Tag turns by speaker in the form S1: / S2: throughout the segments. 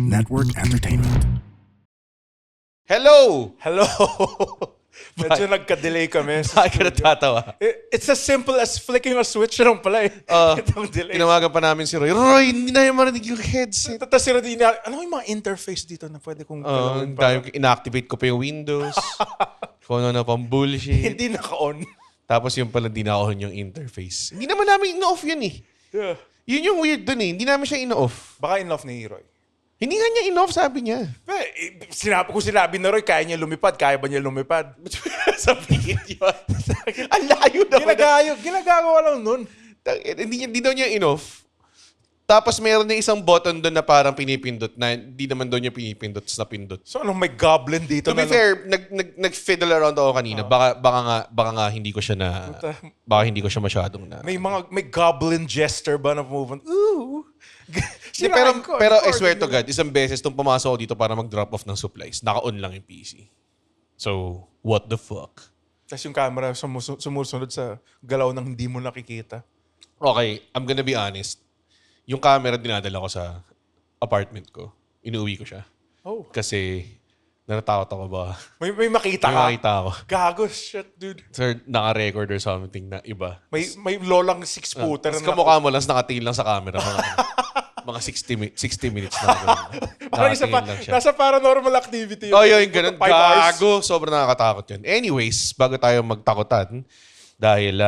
S1: Network Entertainment.
S2: Hello!
S3: Hello! Medyo nagka-delay kami.
S2: Bakit ka natatawa?
S3: It's as simple as flicking a switch lang pala eh. Itong delay.
S2: Tinawagan pa namin si Roy. Roy, hindi na yung marinig yung headset.
S3: Tapos si Rodina, ano yung mga interface dito na pwede kong galawin para?
S2: Inactivate ko pa yung Windows. Kung ano na pang bullshit.
S3: Hindi naka-on.
S2: Tapos yung pala di na-on yung interface. Hindi naman namin ino-off yun eh.
S3: Yeah.
S2: Yun yung weird dun eh. Hindi namin siya ino-off.
S3: Baka in-off ni Roy.
S2: Hindi nga niya ino-off, sabi niya.
S3: Kung sinabi na Roy, kaya niya lumipad, kaya ba niya lumipad?
S2: Sabihin yun. Ang layo naman.
S3: Ginagawa lang nun.
S2: Hindi daw niya in-off. Tapos meron na isang button doon na parang pinipindot na hindi naman doon niya pinipindot sa pindot.
S3: So anong may goblin dito
S2: To be fair, nag-fiddle around ako kanina. Baka nga hindi ko siya masyadong na.
S3: May goblin jester ba na pumupunta? Ooh.
S2: Pero I swear to God, isang beses nung pumasok ako dito para mag-drop off ng supplies, naka-on lang yung PC. So, what the fuck?
S3: Tapos yung camera sumusunod sa galaw ng hindi mo nakikita.
S2: Okay, I'm gonna be honest. Yung camera dinadala ko sa apartment ko. Inuwi ko siya.
S3: Oh.
S2: Kasi natatakot ako ba?
S3: May makita ka?
S2: May makita ako.
S3: Gago, shit, dude.
S2: Sir, naka-record or something na iba.
S3: May lolang 6-footer.
S2: Tapos kamukha mo lang, nakatingin lang sa camera. Mga 60 minutes na.
S3: Parang nasa paranormal activity.
S2: Yun, ganun.
S3: 5 hours.
S2: Gago. Sobrang nakakatakot yun. Anyways, bago tayo magtakutan, dahil,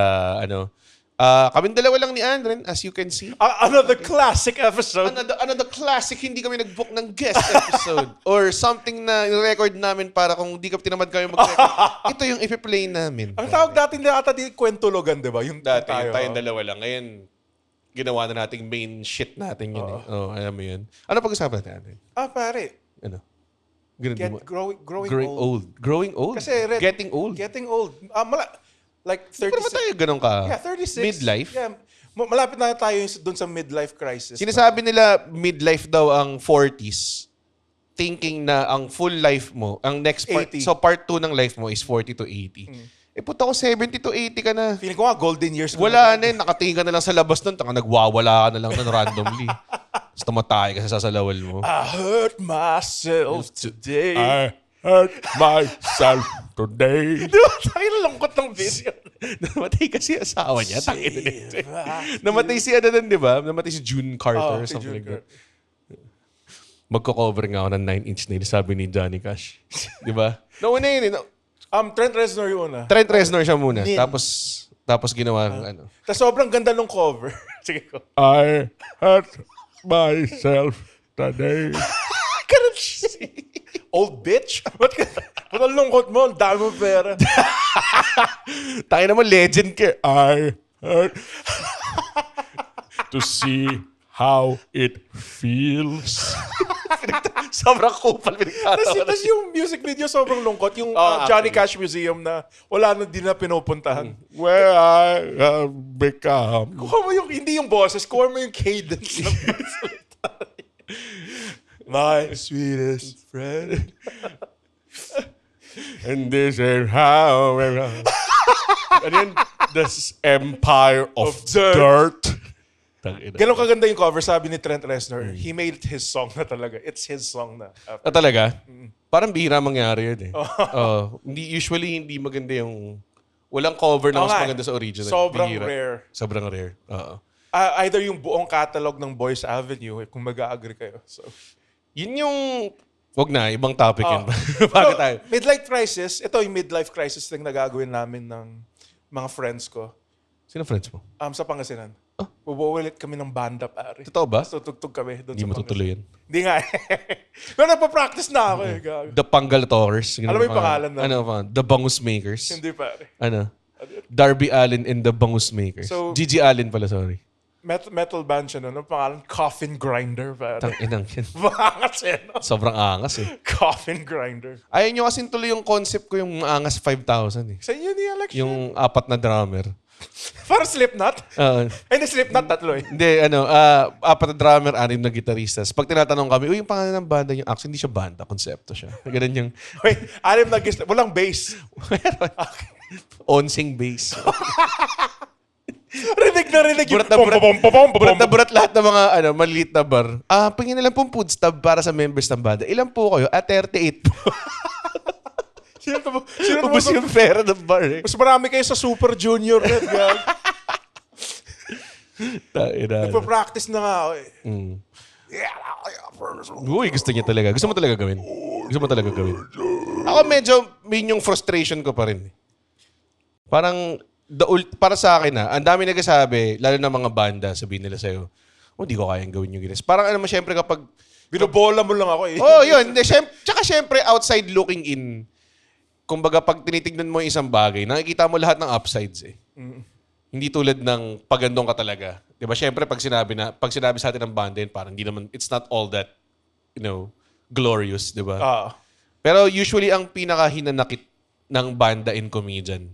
S2: kaming dalawa lang ni Andren, as you can see.
S3: Another classic episode.
S2: Another classic, hindi kami nag-book ng guest episode. Or something na record namin para kung di ka tinamad kami mag-record. Ito yung ipi-play namin.
S3: Ang tawag dati nila ata di kwentologan, di ba? Yung
S2: Dati,
S3: tayo,
S2: tayong dalawa lang. Ngayon, ginawa na nating main shit natin yun eh. Alam mo yun. Ano pag-usapan natin?
S3: Pare.
S2: Ano?
S3: Growing old.
S2: Growing old?
S3: Kasi
S2: Getting old?
S3: Getting old. Like 36.
S2: Pero ba tayo ganun ka?
S3: Yeah, 36.
S2: Midlife?
S3: Yeah. Malapit na tayo dun sa midlife crisis.
S2: Sinasabi nila midlife daw ang 40s. Thinking na ang full life mo, ang next part,
S3: 80.
S2: so part 2 ng life mo is 40 to 80. Puta ko 70 to 80 ka na.
S3: Feeling ko nga golden years.
S2: Wala na yun. Nakatingin ka na lang sa labas nun. Nagwawala ka na lang nun randomly. Tapos tumatay ka sa sasalawal mo.
S3: I hurt myself today.
S2: I hurt myself today.
S3: Diba? Tayo na lungkot ng video.
S2: Namatay kasi asawa niya. Namatay si ano din, di ba? Namatay si June Carter.
S3: Si
S2: Something
S3: June
S2: like that. Magko-cover nga ako ng 9-inch nail, sabi ni Johnny Cash. Di ba? Nauna yun eh.
S3: Trent Reznor yung una.
S2: Trent Reznor siya muna. Tapos ginawa ng ano.
S3: Tapos sobrang ganda nung cover. Sige ko.
S2: I hurt myself today.
S3: Ganun siya. Old bitch? Ba't ang lungkot mo? Ang dami mo pera.
S2: Tayo naman legend ka. I hurt to see how it feels. Sobrang kupal pinagtatawa.
S3: Tapos yung music video sobrang lungkot. Yung Johnny Cash Museum na wala na din na pinupuntahan.
S2: Where I have become.
S3: Kuha mo yung, hindi yung boses, kuha mo yung cadence ng my sweetest friend.
S2: And this is how and then this empire of dirt.
S3: Ganun kaganda yung cover, sabi ni Trent Reznor. He made his song na talaga. It's his song na.
S2: Talaga? Parang bihira mangyari yun eh. Usually hindi maganda yung... Walang cover na mas maganda sa original.
S3: Sobrang
S2: bihira.
S3: rare.
S2: Sobrang rare.
S3: Either yung buong catalog ng Boys Avenue, kung mag-agree kayo. So,
S2: yun yung... Wag na, ibang topic yun. Bago tayo.
S3: Midlife crisis, ito yung midlife crisis na nagagawin namin ng mga friends ko.
S2: Sino friends mo?
S3: Sa Pangasinan. Bubuwilit kami ng banda, pare.
S2: Totoo ba?
S3: Tapos tutugtog kami doon
S2: Hindi
S3: sa
S2: mo tutuloy yan.
S3: Hindi nga eh. Pero nagpa-practice na ako eh. Gago.
S2: The Panggal Talkers.
S3: Alam mo yung pangalan na?
S2: Ano pa? The Bangus Makers.
S3: Hindi pare.
S2: Ano? Darby Allen and the Bangus Makers.
S3: So,
S2: Gigi Allen pala, sorry.
S3: Metal band siya no? Ang pangalan, Coffin Grinder, pare.
S2: Inang yan.
S3: Maangas eh, no?
S2: Sobrang angas eh.
S3: Coffin Grinder.
S2: Ayaw nyo kasi tuloy yung concept ko yung angas 5,000 eh.
S3: Sa inyo ni Alex.
S2: Yung 4 na drummer.
S3: Para Slipknot? Hindi, Slipknot, tatlo eh.
S2: Hindi, 4 na drummer, 6 na gitaristas. Pag tinatanong kami, yung pangalan ng banda yung actually hindi siya banda, konsepto siya. Ganun yung...
S3: Wait, 6 na walang bass.
S2: Onsing bass.
S3: rinig yung
S2: Burat na burat lahat ng mga maliit na bar. Pingin na lang pong food stub para sa members ng banda. Ilan po kayo? 38 po.
S3: Sino
S2: Ubus yung pera ng bar eh.
S3: Mas marami kayo sa Super Junior Red, gag. Nagpa-practice na nga ako eh.
S2: Uy, gusto niya talaga. Gusto mo talaga gawin. Ako medyo, yung frustration ko pa rin. Parang, para sa akin ang dami nagsasabi, lalo na mga banda, sabihin nila sa'yo, hindi ko kayang gawin yung ginas. Parang syempre kapag...
S3: Binobola mo lang ako eh.
S2: Yun. Tsaka syempre, outside looking in, kumbaga pag tinitignan mo yung isang bagay, nakikita mo lahat ng upsides eh. Hindi tulad ng pagandong ka talaga. 'Di ba? Syempre pag sinabi sa atin ng banda, parang hindi naman, it's not all that, glorious, 'di ba? Pero usually ang pinakahinanakit ng banda in comedian,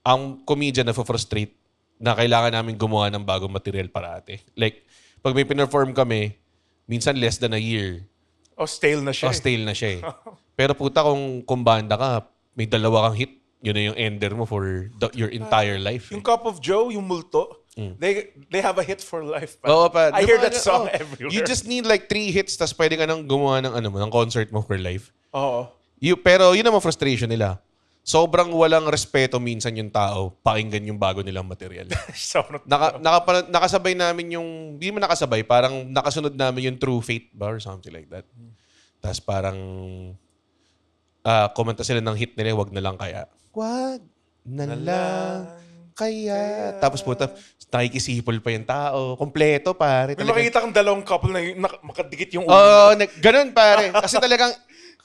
S2: ang comedian na frustrate na kailangan namin gumawa ng bagong material parate. Like, pag may pinerform kami, minsan less than a year.
S3: Stale na siya.
S2: Pero puta, kung banda ka, may dalawa kang hit, yun na yung ender mo for your entire life.
S3: Yung Cup of Joe, yung multo, they have a hit for life.
S2: Oo pa.
S3: I hear that song everywhere.
S2: You just need like 3 hits, tas pwede ka nang gumawa ng concert mo for life.
S3: Oo.
S2: Pero yun naman frustration nila. Sobrang walang respeto minsan yung tao, pakinggan yung bago nilang material. Nakasabay namin yung, hindi mo nakasabay, parang nakasunod namin yung True Fate ba or something like that. Tapos parang, kumanta sila ng hit nila, wag na lang kaya. Wag na lang kaya. Tapos puta, nakikisipol pa yung tao. Kompleto, pare.
S3: May makikita kang dalawang couple na makadikit yung ulo.
S2: Oo, ganun, pare. Kasi talagang,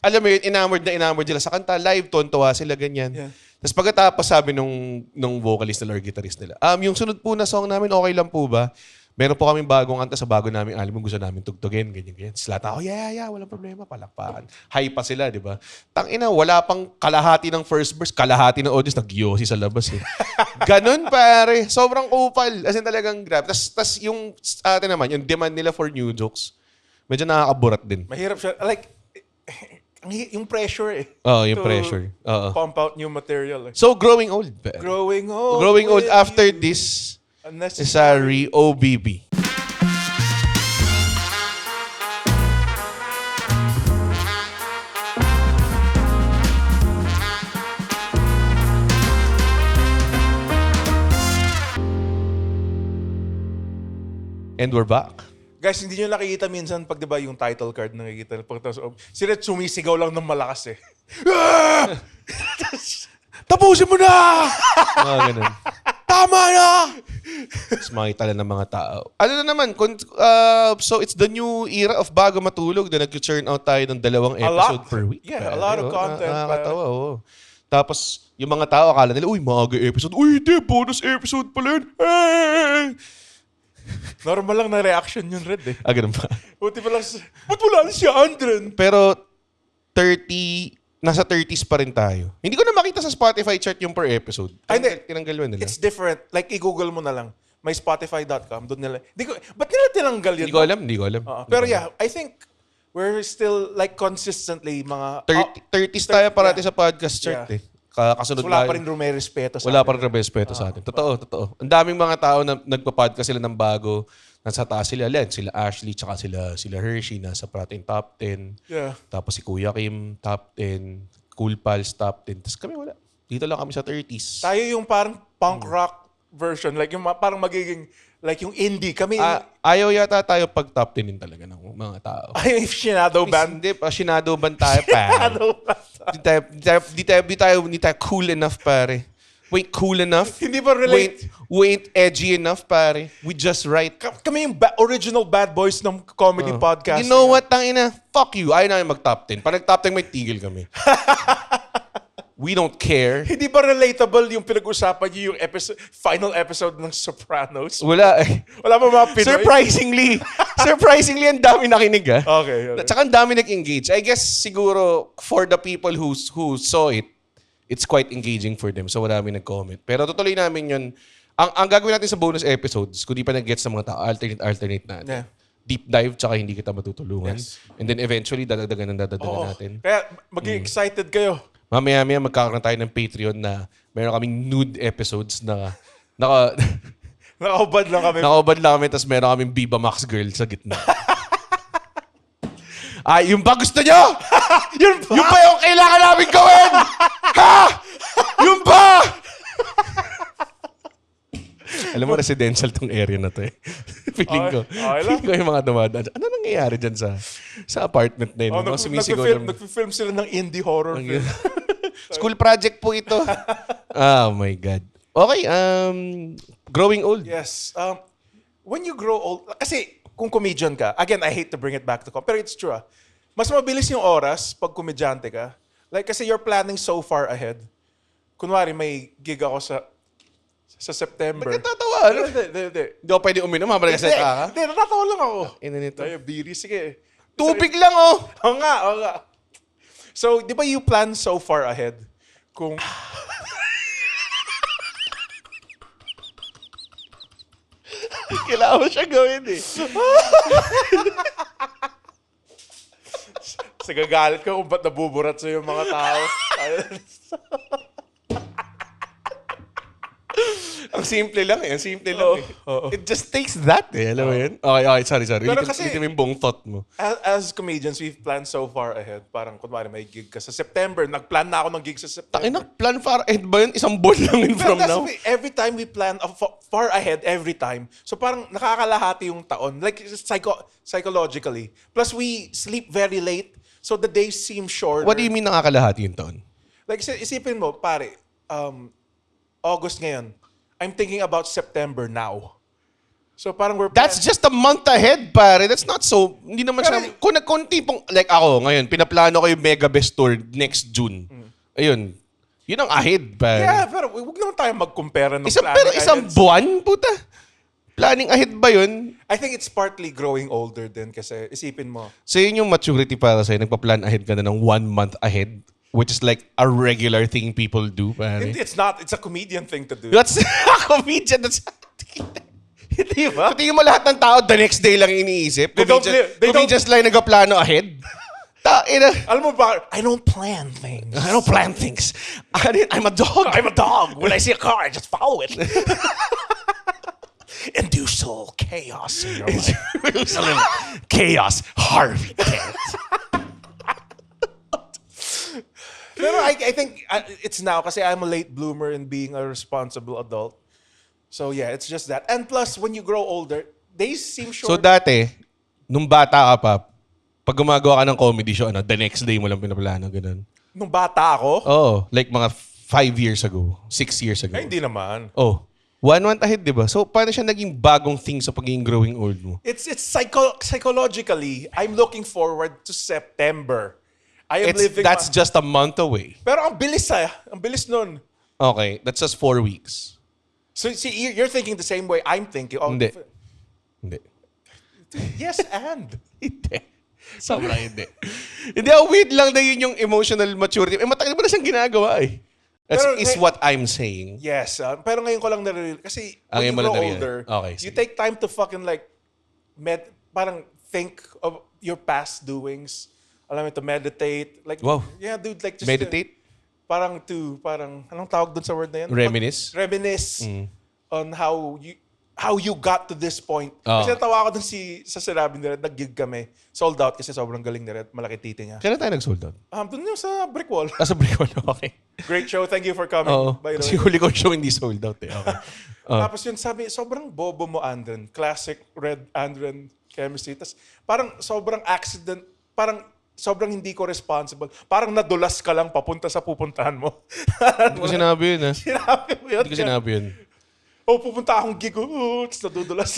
S2: alam mo yun, enamored sila sa kanta. Live, tontuwa sila, ganyan. Yeah. Tapos pagkatapos sabi nung vocalist nila or guitarist nila, yung sunod po na song namin, okay lang po ba? Meron po kaming bagong kanta sa bago namin album, gusto namin tugtugin, ganyan. Tapos lahat ako, yeah, walang problema, palakpakan. High pa sila, di ba? Tangina, wala pang kalahati ng first verse, kalahati ng audience, nag-yosi sa labas eh. Ganun, pare. Sobrang kupal. As in talagang grab. Tapos yung atin naman, yung demand nila for new jokes, medyo nakakaburat din.
S3: Mahirap siya. Like, yung pressure eh.
S2: Yung pressure.
S3: Pump out new material eh.
S2: So, growing old.
S3: Growing old
S2: after this, Necessary OBB. And we're back.
S3: Guys, hindi nyo nakikita minsan pag diba yung title card nakikita. Sila sumisigaw lang ng malakas eh. Tapusin mo na!
S2: Ganun.
S3: Tama na!
S2: Tapos makita lang ng mga tao. Ano na naman, so it's the new era of bago matulog na nag-churn out tayo ng 2 episode per week.
S3: Yeah, a lot of content.
S2: Nakakatawa, oo. Tapos, yung mga tao, akala nila, maaga episode. Hindi, bonus episode pala yun. Hey!
S3: Normal lang na reaction yun, Red eh.
S2: Ganun ba?
S3: Buti pa lang, ba't wala na si Andren?
S2: Pero, nasa 30s pa rin tayo. Hindi ko na makita sa Spotify chart yung per episode. Tinanggal mo nila.
S3: It's different. Like, i-google mo na lang. May Spotify.com. Doon nila. Ba't nila tinanggal yun?
S2: Hindi ko alam.
S3: Pero yeah, I think we're still like consistently mga...
S2: 30s tayo parati sa podcast chart eh. Kasunod
S3: wala pa rin rumerespeto sa atin.
S2: Wala pa rin rumerespeto sa atin. Totoo. Ang daming mga tao na nagpa-podcast sila ng bago. Nasa taas sila. Sila Ashley, tsaka sila Hershey, nasa parating top 10.
S3: Yeah.
S2: Tapos si Kuya Kim, top 10. Cool Pals, top 10. Tapos kami wala. Dito lang kami sa 30s.
S3: Tayo yung parang punk rock version. Like yung parang magiging, like yung indie. Kami...
S2: ayaw yata tayo pag top 10 din talaga ng mga tao.
S3: Ay, shadow band.
S2: Hindi pa, shadow band tayo, pare. Di tayo cool enough, pare. Wait, cool enough?
S3: Hindi ba relate?
S2: Wait, edgy enough, pare. We just right.
S3: Kami yung original bad boys ng comedy podcast.
S2: You know what, tangina? Fuck you. Ayaw namin mag-top 10. Pag nag-top 10, may tigil kami. We don't care.
S3: Hindi ba relatable yung pinag-usapan niyo yung final episode ng Sopranos?
S2: Wala.
S3: Wala ba mga Pinoy?
S2: Surprisingly, ang dami nakinig ah.
S3: Okay.
S2: Tsaka ang dami nag-engage. I guess siguro for the people who saw it, it's quite engaging for them. So marami nag-comment. Pero tutuloy namin yun. Ang gagawin natin sa bonus episodes, kung di pa nag-gets sa mga tao, alternate natin. Yeah. Deep dive, tsaka hindi kita matutulungan. Yes. And then eventually, dadagdagan natin.
S3: Kaya maging excited kayo.
S2: Mamaya-maya magkakaroon tayo ng Patreon na meron kaming nude episodes na
S3: Nakaubad lang kami.
S2: nakaubad lang kami tapos meron kaming Viva Max girl sa gitna. Yung ba gusto nyo? Yung ba yung kailangan namin gawin? Ha? Yung ba? Alam mo, residential tong area na to eh. Feeling ko.
S3: Okay lang.
S2: Feeling ko yung mga dumadaan. Ano nangyayari dyan sa apartment na yun?
S3: Oh,
S2: Mga sumisigaw ng...
S3: nagfi-film sila ng indie horror film.
S2: School project po ito. Oh my God. Okay, growing old.
S3: Yes. When you grow old, kasi kung comedian ka, again, I hate to bring it back to pero it's true. Mas mabilis yung oras pag komedyante ka. Like, kasi you're planning so far ahead. Kunwari, may gig ako sa September.
S2: Ba't natatawa? Ano?
S3: Hindi.
S2: Hindi ako pwede uminom habang nagsasalita ka?
S3: Hindi, natatawa lang ako.
S2: Ina nito.
S3: Diabetes, sige.
S2: Tubig lang oh!
S3: Oo nga. So, di ba you plan so far ahead? Kung...
S2: Kailangan mo siya gawin eh.
S3: Kasi gagalit ka kung ba't nabuburat sa yung mga tao.
S2: Ang simple lang eh. Ang simple lang eh.
S3: Oo.
S2: It just takes that eh. Alam mo yun? Okay, sorry.
S3: Pero kasi-
S2: Ulitin mo yung buong thought mo.
S3: As comedians, we've planned so far ahead. Parang kunwari may gig ka sa September. Nag-plan na ako ng gig sa September.
S2: Takin na, plan far ahead ba yun? Isang buwan lang yun from
S3: Pero
S2: now?
S3: every time we plan far ahead, every time. So parang nakakalahati yung taon. Like psychologically. Plus we sleep very late. So the days seem shorter.
S2: What do you mean nakakalahati yung taon?
S3: Like isipin mo, pare, August ngayon. I'm thinking about September now. So parang
S2: That's just a month ahead, pare. That's not so... Hindi naman siya... Kung tipong... Like ako, ngayon, pinaplano ko yung Mega Best Tour next June. Ayun. Yun ang ahead, pare.
S3: Yeah, pero huwag naman tayo mag-compare ng
S2: Pero isang
S3: ahead.
S2: buwan, puta. Planning ahead ba yun?
S3: I think it's partly growing older din kasi isipin mo.
S2: So yun yung maturity para sa'yo. Nagpa-plan ahead ka na ng 1 month ahead. Which is like a regular thing people do, pare.
S3: It's not. It's a comedian thing to do.
S2: That's a comedian. That's...
S3: Hindi ba?
S2: Tingin mo lahat ng tao, the next day lang iniisip.
S3: They don't live- they don't-
S2: Comedians lang nagpa-plano ahead.
S3: Alam mo ba, I don't plan things.
S2: I don't plan things. I'm a dog.
S3: I'm a dog. When I see a car, I just follow it. Induce all chaos in your life.
S2: Chaos. Harvey Dent.
S3: Pero I think it's now kasi I'm a late bloomer in being a responsible adult. So yeah, it's just that. And plus, when you grow older, days seem
S2: So
S3: short.
S2: dati, nung bata ka pa, pag gumagawa ka ng comedy show, the next day mo lang pinaplano, ganun.
S3: Nung bata ako,
S2: Oo, like mga 5 years ago, 6 years ago.
S3: ay hindi naman.
S2: Oh, 1 month ahead, di ba? So, paano siya naging bagong thing sa pagiging growing old mo?
S3: It's psychologically, I'm looking forward to September. I am living.
S2: That's just a month away.
S3: Pero ang bilis ang bilis nun.
S2: Okay, that's just 4 weeks.
S3: So see, you're thinking the same way I'm thinking. Oh,
S2: Hindi. Hindi.
S3: Yes, and.
S2: Hindi. Sobrang hindi. Hindi, weird lang na yun yung emotional maturity. Matagal mo na siyang ginagawa eh. That's
S3: Pero
S2: is what I'm saying.
S3: Yes, pero ngayon ko lang nare-realize. Kasi
S2: Ngayon
S3: when
S2: mo
S3: you
S2: lang
S3: grow
S2: na-realize.
S3: older,
S2: Okay,
S3: you
S2: sige.
S3: take time to fucking like, parang think of your past doings. Alam mo, to meditate. Like,
S2: Wow.
S3: Yeah, dude, like just
S2: Meditate?
S3: parang, anong tawag dun sa word na yan?
S2: Reminisce?
S3: Reminisce on how you got to this point.
S2: Oo.
S3: Kasi natawa ko dun sa sinabi nila, nag-gig kami. Sold out kasi sobrang galing nila at malaki titi niya.
S2: Kailan tayo nag-sold out?
S3: Dun yung sa brick wall.
S2: Sa break one, okay.
S3: Great show. Thank you for coming.
S2: Oo.
S3: By the
S2: Kasi
S3: way.
S2: huli ko show hindi sold out eh. Okay.
S3: Tapos yun, sabi, sobrang bobo mo, Andren. Classic red Andren chemistry. Tapos parang sobrang accident, parang sobrang hindi ko responsible. Parang nadulas ka lang papunta sa pupuntahan mo.
S2: Hindi ko sinabi yun ha.
S3: Sinabi mo yun.
S2: Hindi ko sinabi yun.
S3: Pupunta akong gig. Tapos nadudulas.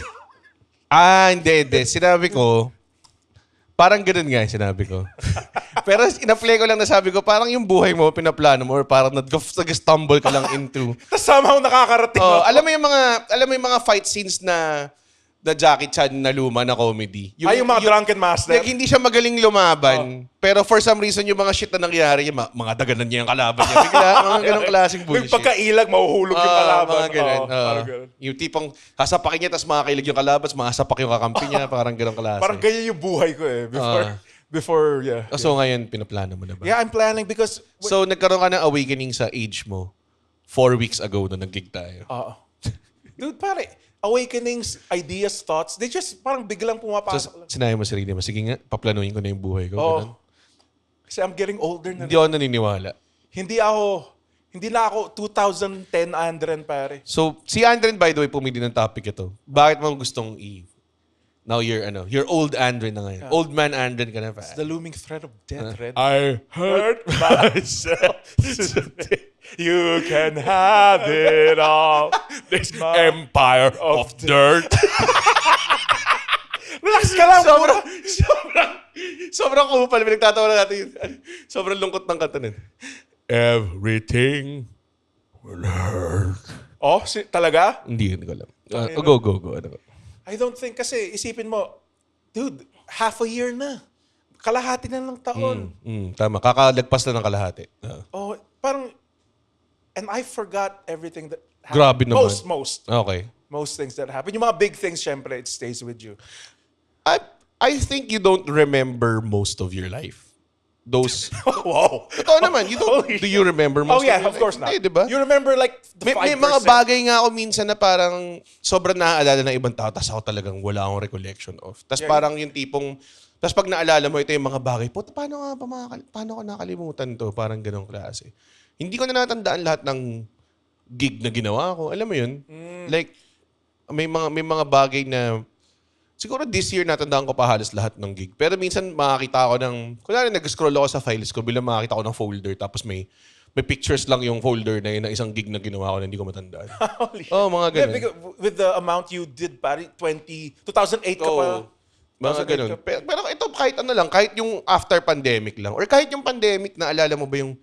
S2: Hindi. Sinabi ko, parang ganun nga yung sinabi ko. Pero ina-play ko lang na sabi ko, parang yung buhay mo, pinaplano mo, or parang nag-stumble ka lang into.
S3: Tapos somehow nakakarating
S2: Oh,
S3: ako.
S2: alam mo yung mga fight scenes na Jackie Chan na luma na comedy.
S3: Yung mga drunken master.
S2: Like, hindi siya magaling lumaban. Pero for some reason, yung mga shit na nangyari, yung mga daganan niya yung kalaban niya. Bigla, mga ganong klaseng bullshit.
S3: Yung pagkailag, mahuhulog yung kalaban.
S2: Mga ganun.
S3: Parang ganun.
S2: Yung tipong hasapakin niya, tapos makakailag yung kalaban, tapos mahasapak yung kakampi niya. Parang ganong klase.
S3: Parang ganyan yung buhay ko eh. Before, yeah.
S2: So ngayon, pinaplano mo na ba?
S3: Yeah, I'm planning because...
S2: So nagkaroon ka ng awakening sa age mo 4 weeks ago na nag-gig tayo.
S3: Oo. Dude, pare, awakenings, ideas, thoughts, they just parang biglang pumapasok
S2: So
S3: lang.
S2: sinabi mo sarili mo, sige nga, paplanuhin ko na yung buhay ko.
S3: Oo.
S2: Ganun.
S3: Kasi I'm getting older na.
S2: Hindi ako naniniwala.
S3: Hindi na ako 2010 Andren, pare.
S2: So, si Andren, by the way, pumili ng topic ito. Bakit mo gustong Now you're old Andren na ngayon. Old man Andren ka na pa.
S3: The looming threat of death, Red.
S2: I hurt
S3: myself. You can have it all.
S2: this empire of dirt.
S3: Relax ka lang.
S2: Sobrang kupal. Pinagtatawa na natin yun. Sobrang lungkot ng kanta nun. Everything will hurt.
S3: Oh, talaga?
S2: Hindi ko alam. Go. Ano ba?
S3: I don't think kasi isipin mo, dude, half a year na. Kalahati na ng taon.
S2: Tama. Kakalagpas na ng kalahati.
S3: Oh, parang, and I forgot everything that happened.
S2: Grabe naman.
S3: Most.
S2: Okay.
S3: Most things that happen. Yung mga big things, syempre, it stays with you.
S2: I think you don't remember most of your life. Those...
S3: Wow.
S2: Totoo naman. Do you remember most
S3: Oh yeah,
S2: of your
S3: of course
S2: life?
S3: not.
S2: Hindi, diba?
S3: You remember like the 5%.
S2: May mga bagay nga ako minsan na parang sobrang naaalala ng ibang tao, tapos ako talagang wala akong recollection of. Tapos parang yung tipong, tapos pag naalala mo, ito yung mga bagay, puta, paano ko nakalimutan to? Parang ganong klase. Hindi ko na natandaan lahat ng gig na ginawa ko. Alam mo yun? Like, may mga bagay na, siguro this year natandaan ko pa halos lahat ng gig. Pero minsan makakita ako ng, kunwari nag-scroll ako sa files ko, bilang makakita ko ng folder, tapos may pictures lang yung folder na yun ng isang gig na ginawa ko na hindi ko matandaan.
S3: Holy shit.
S2: Mga ganun.
S3: Yeah, because with the amount you did, pare, 2008 ka pa.
S2: Mga ganun. Pero ito kahit ano lang, kahit yung after pandemic lang, or kahit yung pandemic, naalala mo ba yung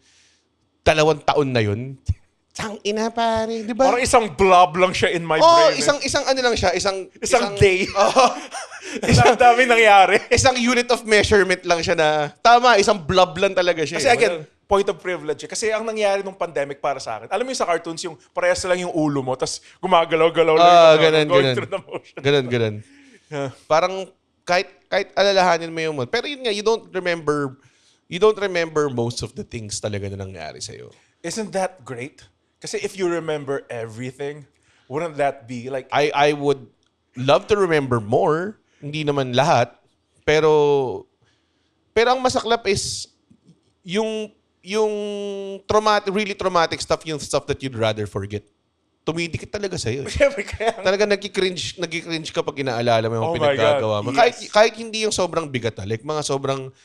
S2: 2 taon na yun? Tang ina pare, di ba?
S3: Parang isang blob lang siya in my
S2: Oh,
S3: brain.
S2: isang ano lang siya, isang
S3: day.
S2: Oh,
S3: Isang dami nangyari.
S2: isang unit of measurement lang siya na, tama, isang blob lang talaga siya.
S3: Kasi again, point of privilege. Kasi ang nangyari nung pandemic para sa akin, alam mo yung sa cartoons, yung parehas lang yung ulo mo, tapos gumagalaw-galaw lang. Going through the motion.
S2: Ganun. Parang kahit alalahanin mo yung mood. Pero yun nga, you don't remember most of the things talaga na nangyari sa'yo.
S3: Isn't that great? Kasi if you remember everything, wouldn't that be like...
S2: I would love to remember more. Hindi naman lahat. Pero ang masaklap is yung really traumatic stuff, yung stuff that you'd rather forget. Tumidikit talaga sa'yo.
S3: Siyempre kaya...
S2: Talaga nagki-cringe kapag inaalala mo yung
S3: Oh my
S2: pinaggagawa mo.
S3: God, yes.
S2: Kahit hindi yung sobrang bigat. Like mga sobrang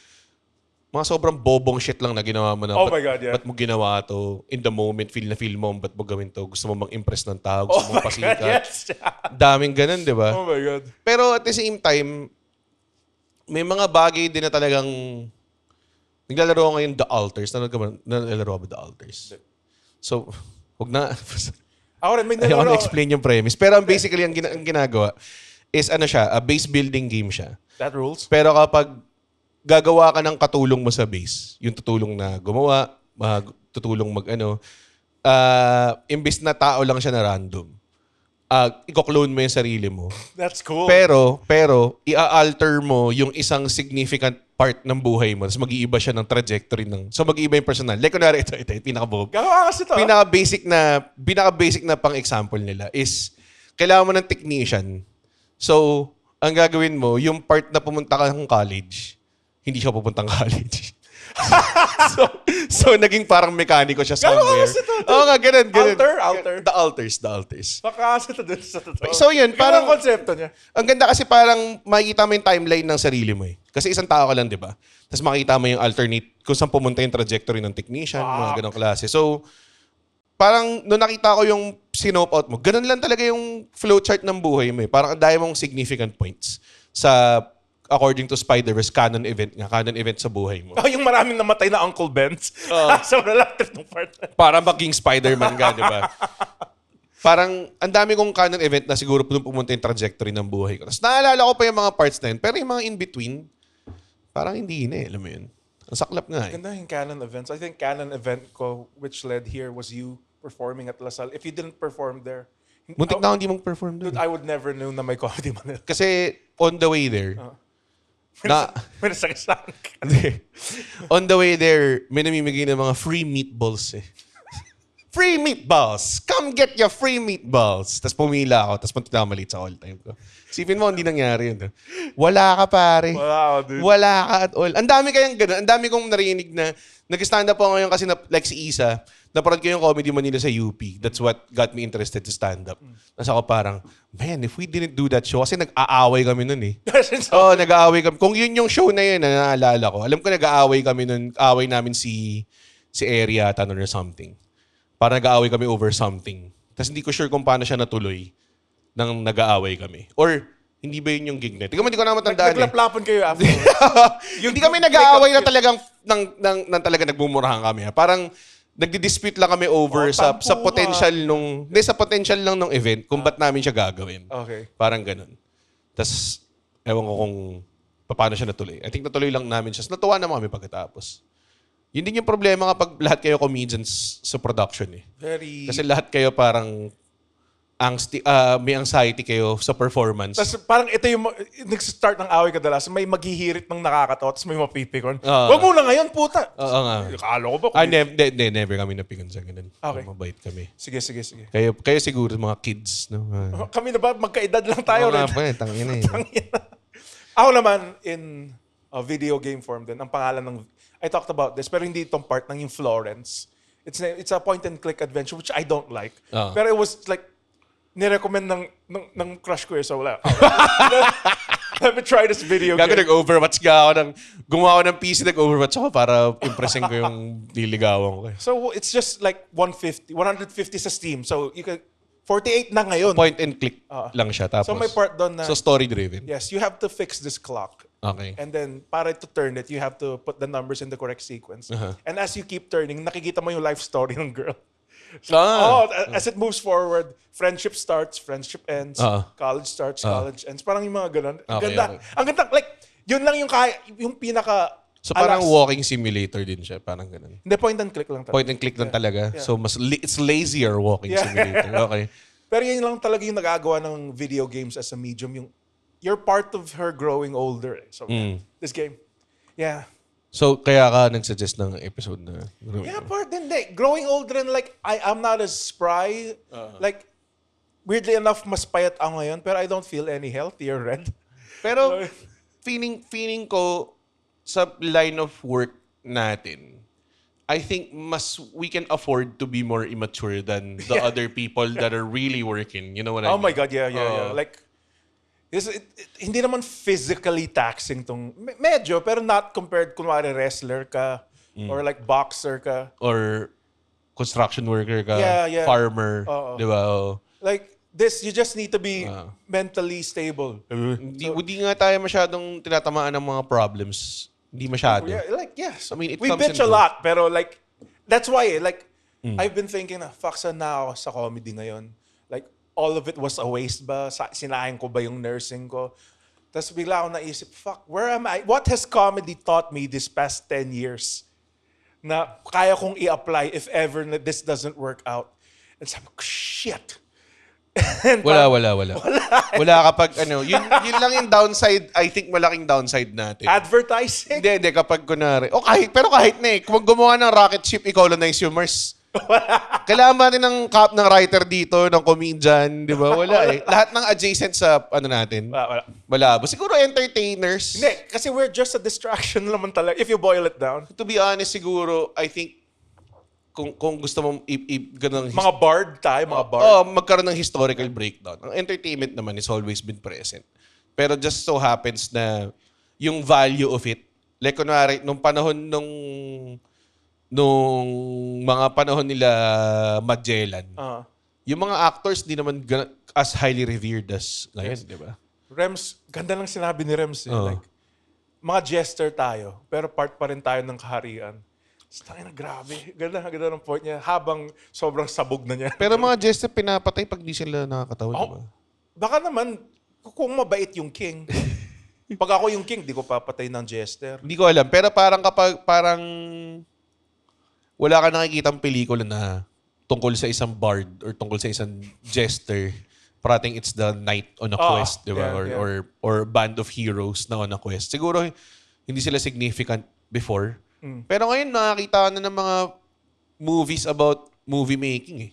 S2: bobong shit lang na ginawa mo na.
S3: Oh my God, yeah.
S2: Ba't mo ginawa to? In the moment, feel mo, ba't mo gawin to? Gusto mo bang impress ng tao? Gusto mo pasikat?
S3: yes.
S2: Daming ganun, di ba?
S3: Oh my God.
S2: Pero at the same time, may mga bagay din na talagang naglalaro ko ngayon The Alters. Naglalaro ba The Alters? So, huwag na.
S3: Ako rin, may
S2: Ayaw
S3: nalaro.
S2: na explain yung premise. Pero basically, ang ginagawa is ano siya, a base building game siya.
S3: That rules.
S2: Pero kapag gagawa ka ng katulong mo sa base, yung tutulong na gumawa, tutulong imbis na tao lang siya na random, i-clone mo yung sarili mo.
S3: That's cool.
S2: Pero, i-alter mo yung isang significant part ng buhay mo. Tapos mag-iiba siya ng trajectory So mag-iiba yung personal. Like, kunwari, ito yung pinaka-bog.
S3: Gagawa kasi to.
S2: Pinaka-basic na pang-example nila is, kailangan mo ng technician. So, ang gagawin mo, yung part na pumunta ka ng college, hindi siya pupuntang college. so naging parang mekaniko siya somewhere. Oo nga, ganun.
S3: Alter?
S2: The Alters.
S3: Baka kasi to dun sa totoo.
S2: So yun,
S3: Parang
S2: parang
S3: konsepto niya.
S2: ang ganda kasi parang makikita mo yung timeline ng sarili mo eh. Kasi isang tao ka lang, di ba? Tapos makikita mo yung alternate kung saan pumunta yung trajectory ng technician, mga ganong klase. So, parang nung nakita ko yung sinope out mo, ganun lang talaga yung flowchart ng buhay mo eh. Parang ang dami mong significant points sa according to Spider-Verse, canon event sa buhay mo.
S3: Oh, yung maraming namatay na Uncle Benz. Sobrang laptop ng part.
S2: Para maging Spider-Man ka, di ba? Parang, ang dami kong canon event na siguro pumunta yung trajectory ng buhay ko. Tapos naalala ko pa yung mga parts na yun, pero yung mga in-between, parang hindi na eh, alam mo yun. Ang saklap nga eh.
S3: Ganda yung canon events. I think canon event ko, which led here, was you performing at Lasal. If you didn't perform there,
S2: Muntik na ako hindi mag-perform doon.
S3: dude, I would never know na may Comedy Manila.
S2: Kasi on the way there, Na,
S3: May nasakisang.
S2: Hindi. On the way there, may namimigay ng mga free meatballs eh. Free meatballs! Come get your free meatballs! Tapos pumila ako, tapos punta na malit sa all time ko. Sipin mo, hindi nangyari yun. Wala ka, pare.
S3: Wala ako, dude.
S2: Wala ka at all. Ang dami kayang ganun. Ang dami kong narinig na nag-stand up ako ngayon kasi like si Isa, naparad ko yung Comedy Manila sa UP. That's what got me interested to stand up. Tapos ako parang, man, if we didn't do that show, kasi nag-aaway kami nun eh. Oo, nag-aaway kami. Kung yun yung show na yun na naalala ko, alam ko nag-aaway kami nun, aaway namin si Area Tanner or something. Parang nag-aaway kami over something. Tapos hindi ko sure kung paano siya natuloy nang nag-aaway kami. Or, hindi ba yun yung gig na? Hindi ko na matandaan eh.
S3: Naglaplapan kayo after.
S2: Hindi kami nag-aaway na talagang nang talaga nagmumurahan kami. Parang nagdi-dispute lang kami over sa potential sa potential lang nung event kung ba't namin siya gagawin.
S3: Okay.
S2: Parang ganun. Tapos, ewan ko kung paano siya natuloy. I think natuloy lang namin siya. Natuwa naman kami pagkatapos. Yun din yung problema kapag lahat kayo comedians sa production eh.
S3: Very...
S2: Kasi lahat kayo parang may anxiety kayo sa performance.
S3: Tapos parang ito yung nag-start ng away kadalasan. May maghihirit ng nakakatawa, tapos may mapipikon.
S2: Oo.
S3: Wag mo na ngayon, puta.
S2: Oo nga.
S3: Kala ko ba?
S2: Never kami napikon sa ganun.
S3: Okay.
S2: Mabait kami.
S3: Sige.
S2: Kayo siguro mga kids, no?
S3: Kami na ba? Magkaedad lang tayo.
S2: Oo nga po, tangina eh.
S3: Ako naman, in a video game form din, ang pangalan ng... I talked about this, pero hindi itong part ng yung Florence. It's a point-and-click adventure, which I don't like. Pero it was like, nirecommend ng crush ko eh, so wala. Let me try this video game.
S2: Nag-Overwatch gumawa ako ng PC, nag-Overwatch ako para impressin ko yung liligawan ko.
S3: So it's just like 150 sa Steam. So you can 48 na ngayon.
S2: Point and click lang siya. Tapos,
S3: So may part doon na...
S2: So story-driven.
S3: Yes, you have to fix this clock.
S2: Okay.
S3: And then, para to turn it, you have to put the numbers in the correct sequence. And as you keep turning, nakikita mo yung life story ng girl. As it moves forward, friendship starts, friendship ends, college starts, college ends. Parang yung mga ganun. Ang ganda.
S2: Okay.
S3: Ang ganda. Like, yun lang yung pinaka...
S2: So parang walking simulator din siya. Parang ganun.
S3: Hindi, point and click lang talaga.
S2: Point and click lang talaga. Yeah. So it's lazier walking simulator. Okay.
S3: Pero yun lang talaga yung nagagawa ng video games as a medium. Yung you're part of her growing older. So, this game. Yeah.
S2: So, kaya ka nag-suggest ng episode na...
S3: Yeah, part din. Growing older and like, I'm not as spry. Like, weirdly enough, mas payat ako ngayon, pero I don't feel any healthier, Red.
S2: Pero, feeling ko, sa line of work natin, I think we can afford to be more immature than the other people that are really working. You know what I mean?
S3: Oh my God, yeah. Like, hindi naman physically taxing tong... Medyo, pero not compared, kunwari wrestler ka, or like boxer ka.
S2: Or construction worker ka,
S3: Yeah.
S2: farmer, di ba?
S3: Like, this, you just need to be mentally stable.
S2: Hindi nga tayo masyadong tinatamaan ng mga problems. Hindi masyado.
S3: So
S2: I mean, it
S3: we
S2: comes
S3: bitch
S2: and
S3: a
S2: goes.
S3: lot, pero like, that's why, I've been thinking na, fuck, saan na ako sa comedy ngayon? Like, all of it was a waste ba? Sinayang ko ba yung nursing ko? Tapos bigla ako naisip, fuck, where am I? What has comedy taught me this past 10 years na kaya kong i-apply if ever na this doesn't work out? And sabi ko, shit.
S2: Wala. Wala kapag yun lang yung downside, I think malaking downside natin.
S3: Advertising?
S2: Hindi, kapag kunwari. Pero kahit na kung gumawa ng rocket ship, i-colonize yung Mars. Kailangan ba natin ng writer dito, ng comedian, di ba? Wala eh. Lahat ng adjacent sa natin. Wala. Siguro entertainers.
S3: Hindi, kasi we're just a distraction naman talaga if you boil it down.
S2: To be honest, siguro, I think, kung gusto mong ganun...
S3: Mga bard tayo, mga bard.
S2: Magkaroon ng historical breakdown. Ang entertainment naman is always been present. Pero just so happens na yung value of it, like kunwari, nung panahon nung mga panahon nila Magellan, yung mga actors di naman as highly revered as ngayon, di ba?
S3: Rems, ganda lang sinabi ni Rems. Like, mga jester tayo, pero part pa rin tayo ng kaharian. Tangina, grabe. Ganda ng point niya. Habang sobrang sabog na niya.
S2: Pero mga jester pinapatay pag di sila nakakatawa, di ba?
S3: Baka naman, kung mabait yung king. Pag ako yung king, di ko papatay ng jester.
S2: Hindi ko alam. Pero parang wala ka nakikitang pelikula na tungkol sa isang bard or tungkol sa isang jester parating it's the knight on a quest, di ba? Or band of heroes na on a quest. Siguro, hindi sila significant before. Pero ngayon, nakakita na ng mga movies about movie making eh.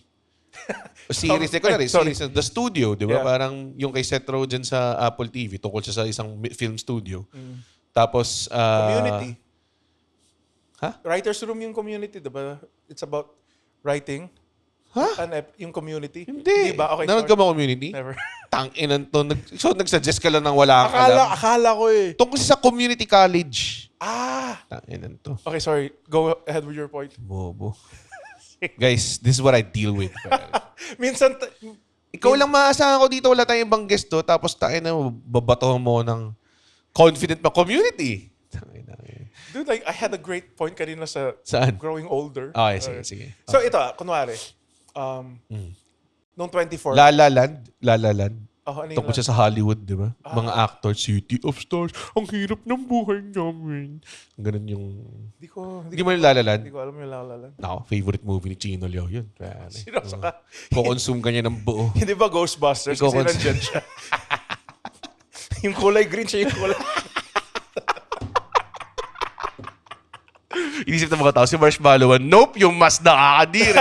S2: Series, series The Studio, di ba? Parang yung kay Seth Rogen sa Apple TV, tungkol siya sa isang film studio. Tapos,
S3: Community.
S2: Ha?
S3: Writer's Room yung Community, di ba? It's about writing.
S2: Ha?
S3: Yung Community.
S2: Hindi.
S3: Di ba? Okay,
S2: Nanood ka ba Community?
S3: Never.
S2: Tang-inan to. So, nagsuggest ka lang ng wala kang alam.
S3: Akala ko eh.
S2: Tungkol sa community college. Tang-inan to.
S3: Okay, sorry. Go ahead with your point.
S2: Bobo. Guys, this is what I deal with.
S3: Minsan,
S2: Ikaw lang maasahan ko dito. Wala tayong ibang guest to. Tapos na babatohan mo ng confident pa community.
S3: dude, like, I had a great point kanina sa
S2: Saan?
S3: growing older.
S2: Okay, sige.
S3: So, ito, kunwari, noong 24.
S2: La La Land.
S3: Ano yun?
S2: Tungkol siya sa Hollywood, di ba? Mga actors, City of Stars, ang hirap ng buhay namin. Ganun yung... Hindi mo yung La La Land?
S3: Hindi ko alam yung La La Land.
S2: Ako, favorite movie ni Chino Liao yun.
S3: Seryoso ka?
S2: Kukonsume ka niya ng buo.
S3: Hindi ba Ghostbusters? Kasi nandyan siya. Yung kulay green siya yung kulay.
S2: Inisip ng mga tao, si Marshmallow, nope, yung mas nakakadir.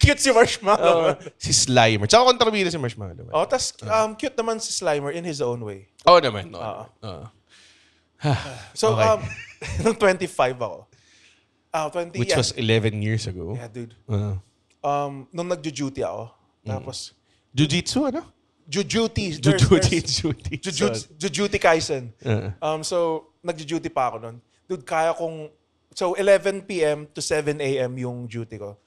S3: Cute si Marshmallow.
S2: Si Slimer. Tsaka kontrabida si Marshmallow.
S3: Tas cute naman si Slimer in his own way.
S2: Oo naman.
S3: So,
S2: Okay.
S3: nung 25 ako. 20,
S2: Which was 11 years ago.
S3: Yeah, dude. Nung nagjo-duty ako. Tapos,
S2: Jiu-Jitsu, ano?
S3: Jujuti. Jujuti Kaisen. So, nagjo-duty pa ako nun. Dude, kaya kong... So, 11 p.m. to 7 a.m. yung duty ko.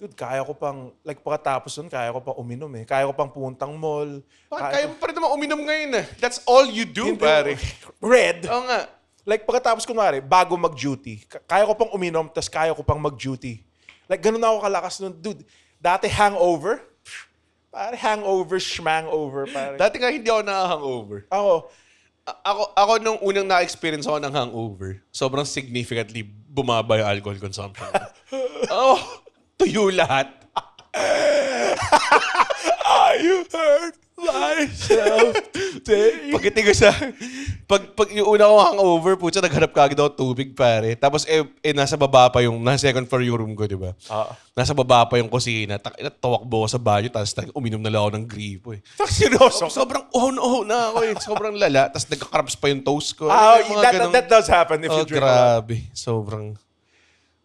S3: Dude, kaya ko pang... Like, pagkatapos nun, kaya ko pang uminom eh. Kaya ko pang puntang mall.
S2: Kaya mo pa rin naman uminom ngayon eh. That's all you do, pare.
S3: Red.
S2: Oo nga.
S3: Like, pagkatapos kunwari, bago mag-duty, kaya ko pang uminom, tas kaya ko pang mag-duty. Like, ganun ako kalakas nun. Dude, dati hangover. Pare, hangover, schmangover. Pare.
S2: Dati nga hindi ako nakaka-hangover. Ako nung unang na-experience ako ng hangover, sobrang significantly bumaba yung alcohol consumption. Tuyo lahat. You hurt myself. Pagdating ko sa... Pag yung una ko hangover, putya, naghanap ka agad ako tubig, pare. Tapos, nasa baba pa yung... Nasa second floor yung room ko, di ba? Nasa baba pa yung kusina. Tawakbo ko sa banyo, tapos uminom na lang ako ng gripo, eh.
S3: Seryoso?
S2: Sobrang uhaw na ako, eh. Sobrang lala. Tapos nagka-cramps pa yung toast ko.
S3: That does happen if you drink a lot.
S2: Grabe. Sobrang...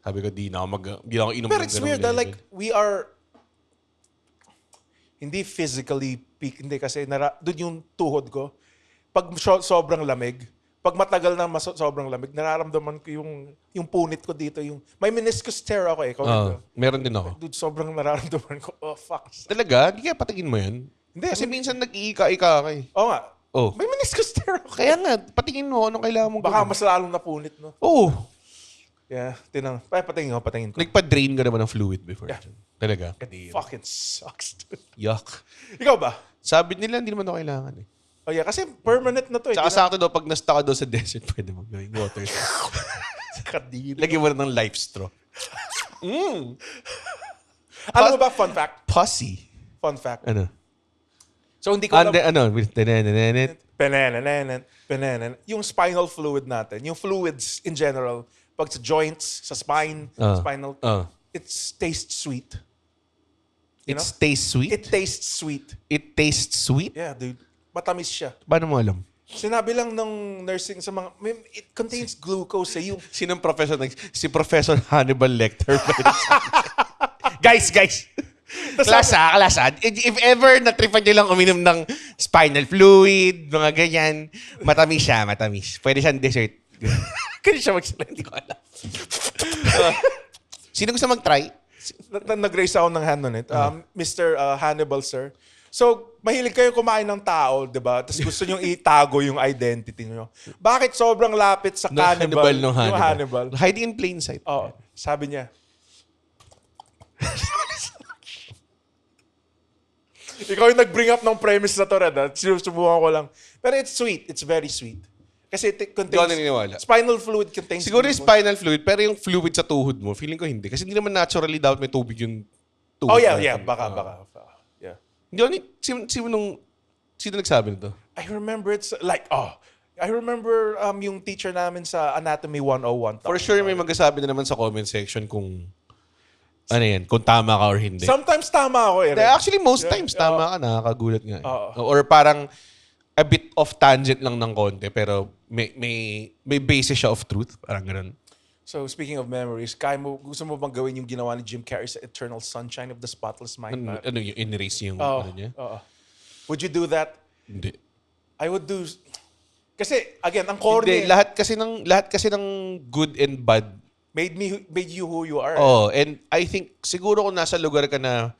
S2: Sabi ko, di na ako inom.
S3: Pero it's weird that like, we are... Hindi physically peak. Hindi kasi doon yung tuhod ko. Pag sobrang lamig, pag matagal na sobrang lamig, nararamdaman ko yung punit ko dito. May meniscus tear ako eh.
S2: Meron din ako.
S3: Dude, sobrang nararamdaman ko. Oh, fuck.
S2: Talaga? Hindi kaya patingin mo yan? Hindi. Kasi minsan nag-iika-ika ka eh.
S3: Oo nga.
S2: Oh.
S3: May meniscus tear ako.
S2: Kaya nga, patingin mo anong kailangan mong
S3: Baka mas lalong napunit, no?
S2: Oo.
S3: Yeah, patingin ko.
S2: Nagpa-drain ka naman ng fluid before.
S3: Yeah.
S2: Talaga?
S3: It fucking sucks, dude.
S2: Yuck.
S3: Ikaw ba?
S2: Sabi nila, hindi naman ako kailangan eh.
S3: Oh yeah, kasi permanent na to eh.
S2: Tsaka sakto daw, pag nasta ka daw sa desert, pwede mo gawing water.
S3: Kadilo.
S2: Lagyan mo na ng life straw.
S3: Alam mo ba, fun fact?
S2: Pussy.
S3: Fun fact.
S2: Ano?
S3: So hindi ko alam.
S2: Ano?
S3: Yung spinal fluid natin, yung fluids in general, pag sa joints, sa spine, spinal, it tastes sweet.
S2: It tastes sweet?
S3: It tastes sweet.
S2: It tastes sweet?
S3: Yeah, dude. Matamis siya.
S2: Paano mo alam?
S3: Sinabi lang ng nursing sa mga, it contains glucose eh.
S2: Sinong professor? Si Professor Hannibal Lecter. Guys! Klasa. If ever natripan nyo lang uminom ng spinal fluid, mga ganyan, matamis siya. Pwede siyang dessert. Kaya siya magsala, hindi ko alam. Sino gusto mag-try?
S3: Nag-raise ako ng hand on it. Mr. Hannibal, sir. So, mahilig kayo kumain ng tao, di ba? Tapos gusto nyo itago yung identity nyo. Bakit sobrang lapit sa cannibal?
S2: Yung Hannibal. Hiding in plain sight.
S3: Oh, sabi niya. Ikaw yung nag-bring up ng premise na to, Red. Sinusubukan ko lang. Pero it's sweet. It's very sweet. Kasi it contains... Spinal fluid contains...
S2: Siguro yung spinal fluid, pero yung fluid sa tuhod mo, feeling ko hindi. Kasi hindi naman naturally dapat may tubig yung tuhod.
S3: Oh, yeah. Baka. Yeah.
S2: Hindi ko sino nagsabi nito?
S3: I remember it's like, I remember yung teacher namin sa Anatomy 101.
S2: For sure may magsasabi na naman sa comment section kung ano yan, kung tama ka or hindi.
S3: Sometimes tama ako eh.
S2: Actually, most times tama ka, nakakagulat nga. Or parang a bit of tangent lang ng konti, pero may basis siya of truth. Parang ganun.
S3: So, speaking of memories, gusto mo bang gawin yung ginawa ni Jim Carrey sa Eternal Sunshine of the Spotless Mind?
S2: Ano yung in-erase yung ano niya?
S3: Would you do that?
S2: Hindi.
S3: I would do... Kasi, again, ang corny...
S2: Hindi, lahat kasi ng good and bad
S3: made you who you are.
S2: and I think siguro kung nasa lugar ka na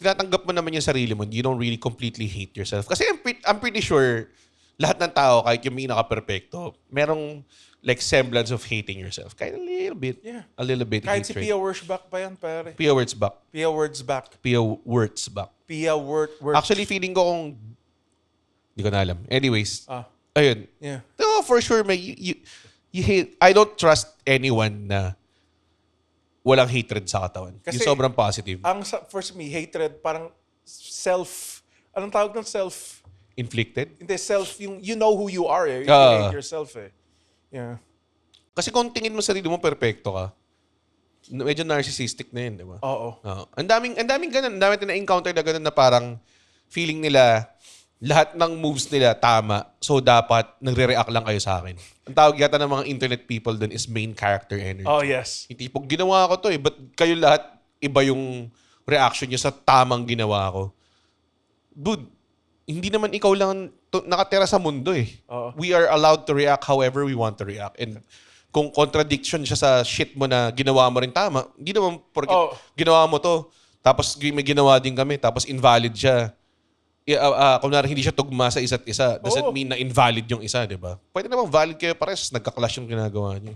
S2: tinatanggap mo naman yung sarili mo, you don't really completely hate yourself. Kasi I'm pretty sure lahat ng tao, kahit yung pinaka-perfecto, merong like semblance of hating yourself. Kahit a little bit.
S3: Yeah.
S2: A little bit.
S3: Kahit si
S2: hatred.
S3: Pia Wurtzbach pa yan, pare.
S2: Pia Wurtzbach.
S3: Pia Wurtzbach.
S2: Pia Wurtzbach.
S3: Pia Wurtzbach.
S2: Actually, feeling ko kung... Hindi ko na alam. Anyways. Ayun.
S3: Yeah.
S2: No, for sure, may... You hate... I don't trust anyone na walang hatred sa katawan.
S3: Kasi
S2: yung sobrang positive.
S3: First me, hatred, parang anong tawag ng self?
S2: Inflicted?
S3: Hindi, yung you know who you are eh. You hate yourself eh. Yeah.
S2: Kasi kung tingin mo sarili mo, perfecto ka. Medyo narcissistic na yun, di ba?
S3: Oo.
S2: Ang daming ganun. Ang daming na-encounter na ganun na parang feeling nila lahat ng moves nila tama. So, dapat nagre-react lang kayo sa akin. Ang tawag yata ng mga internet people dun is main character energy.
S3: Oh, yes.
S2: Hindi, pag ginawa ko to ba't kayo lahat iba yung reaction nyo sa tamang ginawa ko? Dude, hindi naman ikaw lang nakatira sa mundo eh. We are allowed to react however we want to react. And kung contradiction siya sa shit mo na ginawa mo rin tama, hindi naman porque ginawa mo to, tapos may ginawa din kami, tapos invalid siya. Kunwari hindi siya tugma sa isa't isa, doesn't mean na invalid yung isa, di ba? Pwede namang valid kayo pares, nagka-clash yung ginagawa niyo.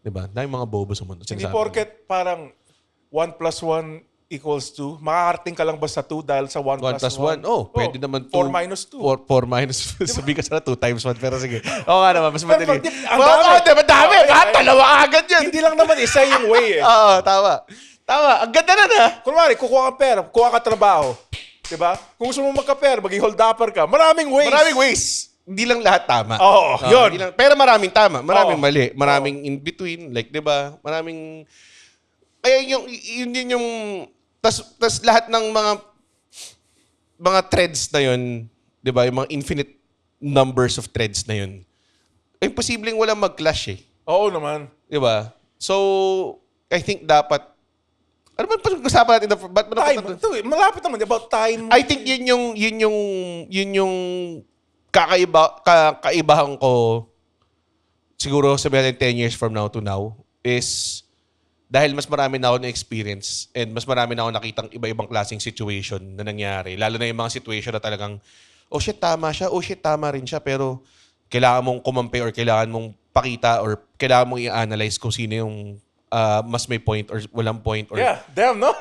S2: Di ba? Dahil mga bobo sa mundo.
S3: Hindi porket parang 1 plus 1 equals 2, makakarating ka lang ba sa 2 dahil sa 1 plus 1?
S2: Pwede naman 2.
S3: 4 minus 2.
S2: 4 minus, sabi ka sana 2 times 1, pero sige. Oo nga naman, mas madali.
S3: Ang dami.
S2: Dalawa agad yan.
S3: Hindi lang naman isa yung way eh.
S2: Oo, tama. Ang ganda na na.
S3: Kunwari, kukuha ka pera, kukuha ka trabaho. Diba? Kung gusto mo magka-pera, maging hold-upper ka, maraming ways.
S2: Hindi lang lahat tama.
S3: Yun.
S2: Pero maraming tama, maraming mali, maraming in between, like 'di ba? Maraming kaya yun yung tas lahat ng mga threads na yun, 'di ba? Yung mga infinite numbers of threads na yun. Imposibleng walang mag-clash eh.
S3: Oo naman.
S2: 'Di ba? So, I think dapat ano ba pag-usapan natin?
S3: Malapit naman about time.
S2: I think yun yung kaibahan ko siguro sabihin natin 10 years from now to now is dahil mas marami na ako na experience and mas marami na ako nakitang iba-ibang klaseng situation na nangyari. Lalo na yung mga situation na talagang oh shit, tama siya. Oh shit, tama rin siya. Pero kailangan mong kumampi or kailangan mong pakita or kailangan mong i-analyze kung sino yung mas may point or walang point. Or,
S3: damn, no?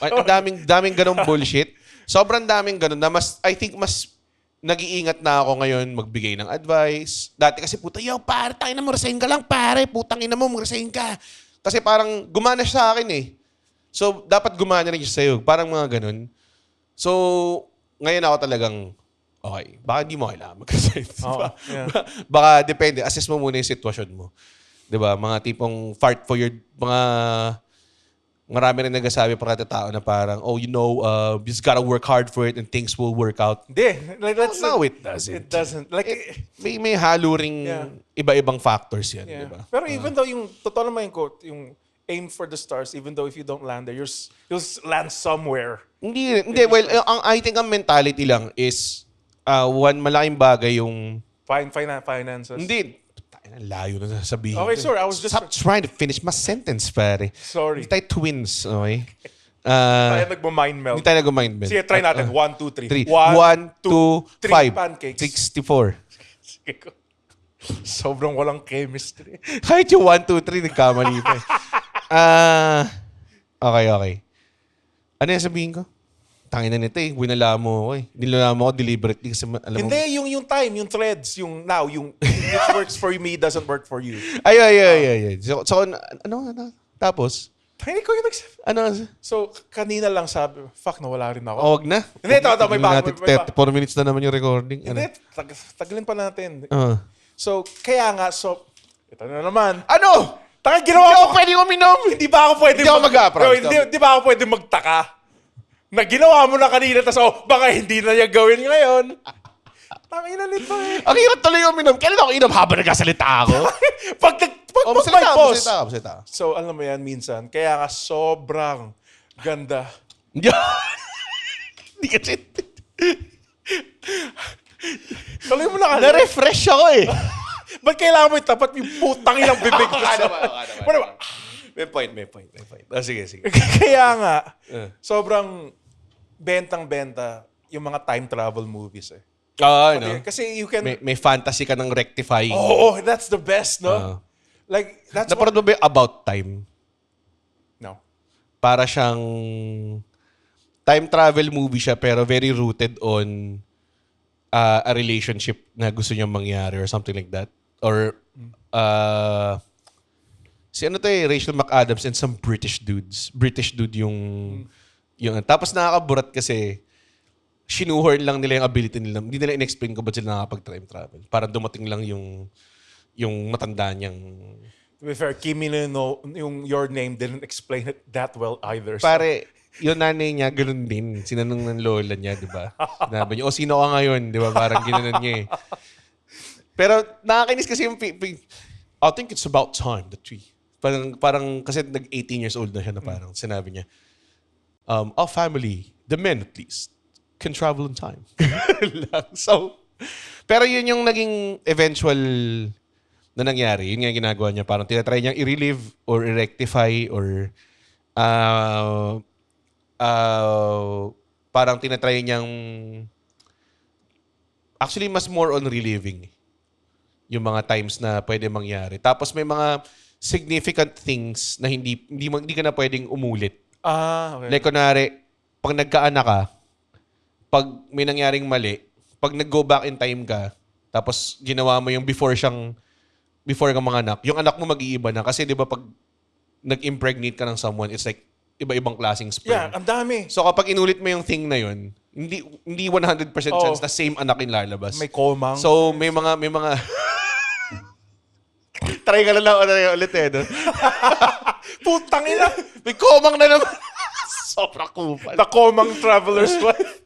S2: Ang daming ganong bullshit. Sobrang daming ganon na I think mas nag-iingat na ako ngayon magbigay ng advice. Dati kasi puta, pare, tangina mo, resign ka lang, pare. Putang ina mo, mag-resign ka. Kasi parang gumana siya sa akin eh. So, dapat gumana rin siya sa'yo. Parang mga ganon. So, ngayon ako talagang, okay, baka hindi mo kailangan mag-resign. Baka depende. Assess mo muna yung sitwasyon mo. 'Di ba? Mga tipong fart for your marami rin nagsasabi para sa tao na parang you just gotta work hard for it and things will work out.
S3: Hindi.
S2: No, it doesn't.
S3: It doesn't. Like
S2: may halo ring iba-ibang factors 'yan, 'di ba?
S3: Pero even though yung totoo naman yung quote, yung aim for the stars, even though if you don't land there, you'll land somewhere.
S2: Hindi. Well, I think ang mentality lang is one malaking bagay yung
S3: finances.
S2: Hindi. Layo na sasabihin.
S3: Okay, sorry. I was just...
S2: Stop trying to finish my sentence, pare.
S3: Sorry.
S2: Hindi tayo twins, okay?
S3: Tayo nagma-mind meld.
S2: Hindi tayo nag-mind meld.
S3: Sige, try natin. 1, 2, 3.
S2: 1, 2, 5.
S3: Pancakes.
S2: 64.
S3: Sige ko. Sobrang walang chemistry.
S2: Kahit yung 1, 2, 3, nagkamali pa. Okay. Ano yung sabihin ko? Tangin na nito eh. Winala mo ako eh. Dinala mo ako deliberately kasi alam mo.
S3: Hindi, yung time, yung threads, yung now, yung which works for me doesn't work for you.
S2: Ay. So ano? Tapos?
S3: Hindi ko yung nagsabi.
S2: Ano?
S3: So, kanina lang sabi, fuck, nawala rin ako.
S2: Huwag na.
S3: Hindi, ito, may bago.
S2: Natin 34 minutes na naman yung recording.
S3: Hindi, tagalin pa natin.
S2: Uh.
S3: So, kaya nga, ito na naman.
S2: Ano?
S3: Taka, ginawa
S2: Hindi
S3: mo.
S2: ako pwedeng uminom.
S3: Hindi ba ako pwede
S2: Hindi ako mag-a-approach.
S3: Hindi ba ako pwede magtaka? Na ginawa mo na kanina, tapos baka hindi na niya gawin ngayon. Tangina nito eh.
S2: Ang hirap tuloy uminom. Kailan ako inom habang nagkasalita ako?
S3: Pag may pause.
S2: Masalita.
S3: So, alam mo yan, minsan, kaya nga sobrang ganda.
S2: Hindi kasi...
S3: Tuloy mo na ka.
S2: Na-refresh ako eh.
S3: Ba't kailangan mo itapat yung putang ilang bibig ko? Ano ba?
S2: May point. Sige.
S3: Kaya nga, sobrang bentang-benta yung mga time travel movies eh.
S2: No?
S3: Kasi you can...
S2: May fantasy ka ng rectifying.
S3: Oh, that's the best, no? Like, that's
S2: Napanood mo ba yung About Time?
S3: No.
S2: Para siyang time travel movie siya pero very rooted on a relationship na gusto niyang mangyari or something like that. Or si ano to Rachel McAdams and some British dudes. British dude yung tapos nakakaburat kasi sinuhorn lang nila yung ability nila. Hindi nila in-explain kung ba't sila nakakapag-time travel. Parang dumating lang yung matanda niyang...
S3: To be fair, Kimi no, yung Your Name didn't explain it that well either. So.
S2: Pare, yung nanay niya, ganun din. Sinanong ng lola niya, di ba? Sinabi niya, sino ka ngayon? Di ba? Parang ginanon niya eh. Pero nakakainis kasi yung... I think it's about time that we... Parang kasi nag-18 years old na siya na parang sinabi niya, our family, the men at least, can travel in time. So, pero yun yung naging eventual na nangyari. Yun nga yung ginagawa niya. Parang tinatry niyang i-relive or i-rectify or parang tinatry niyang actually mas more on reliving yung mga times na pwede mangyari. Tapos may mga significant things na hindi ka na pwedeng umulit.
S3: Okay.
S2: Like kunwari, pag nagkaanak ka, pag may nangyaring mali, pag nag-go back in time ka, tapos ginawa mo yung before ka manganak, yung anak mo mag-iiba na. Kasi di ba pag nag-impregnate ka ng someone, it's like iba-ibang klaseng sperm.
S3: Yeah, ang dami.
S2: So kapag inulit mo yung thing na yun, hindi 100% chance na same anak yung lalabas.
S3: May komang.
S2: So may mga try ka lang ulit eh. No?
S3: Putang ina.
S2: May komang na naman. Sobrang kupal.
S3: The komang traveler's wife.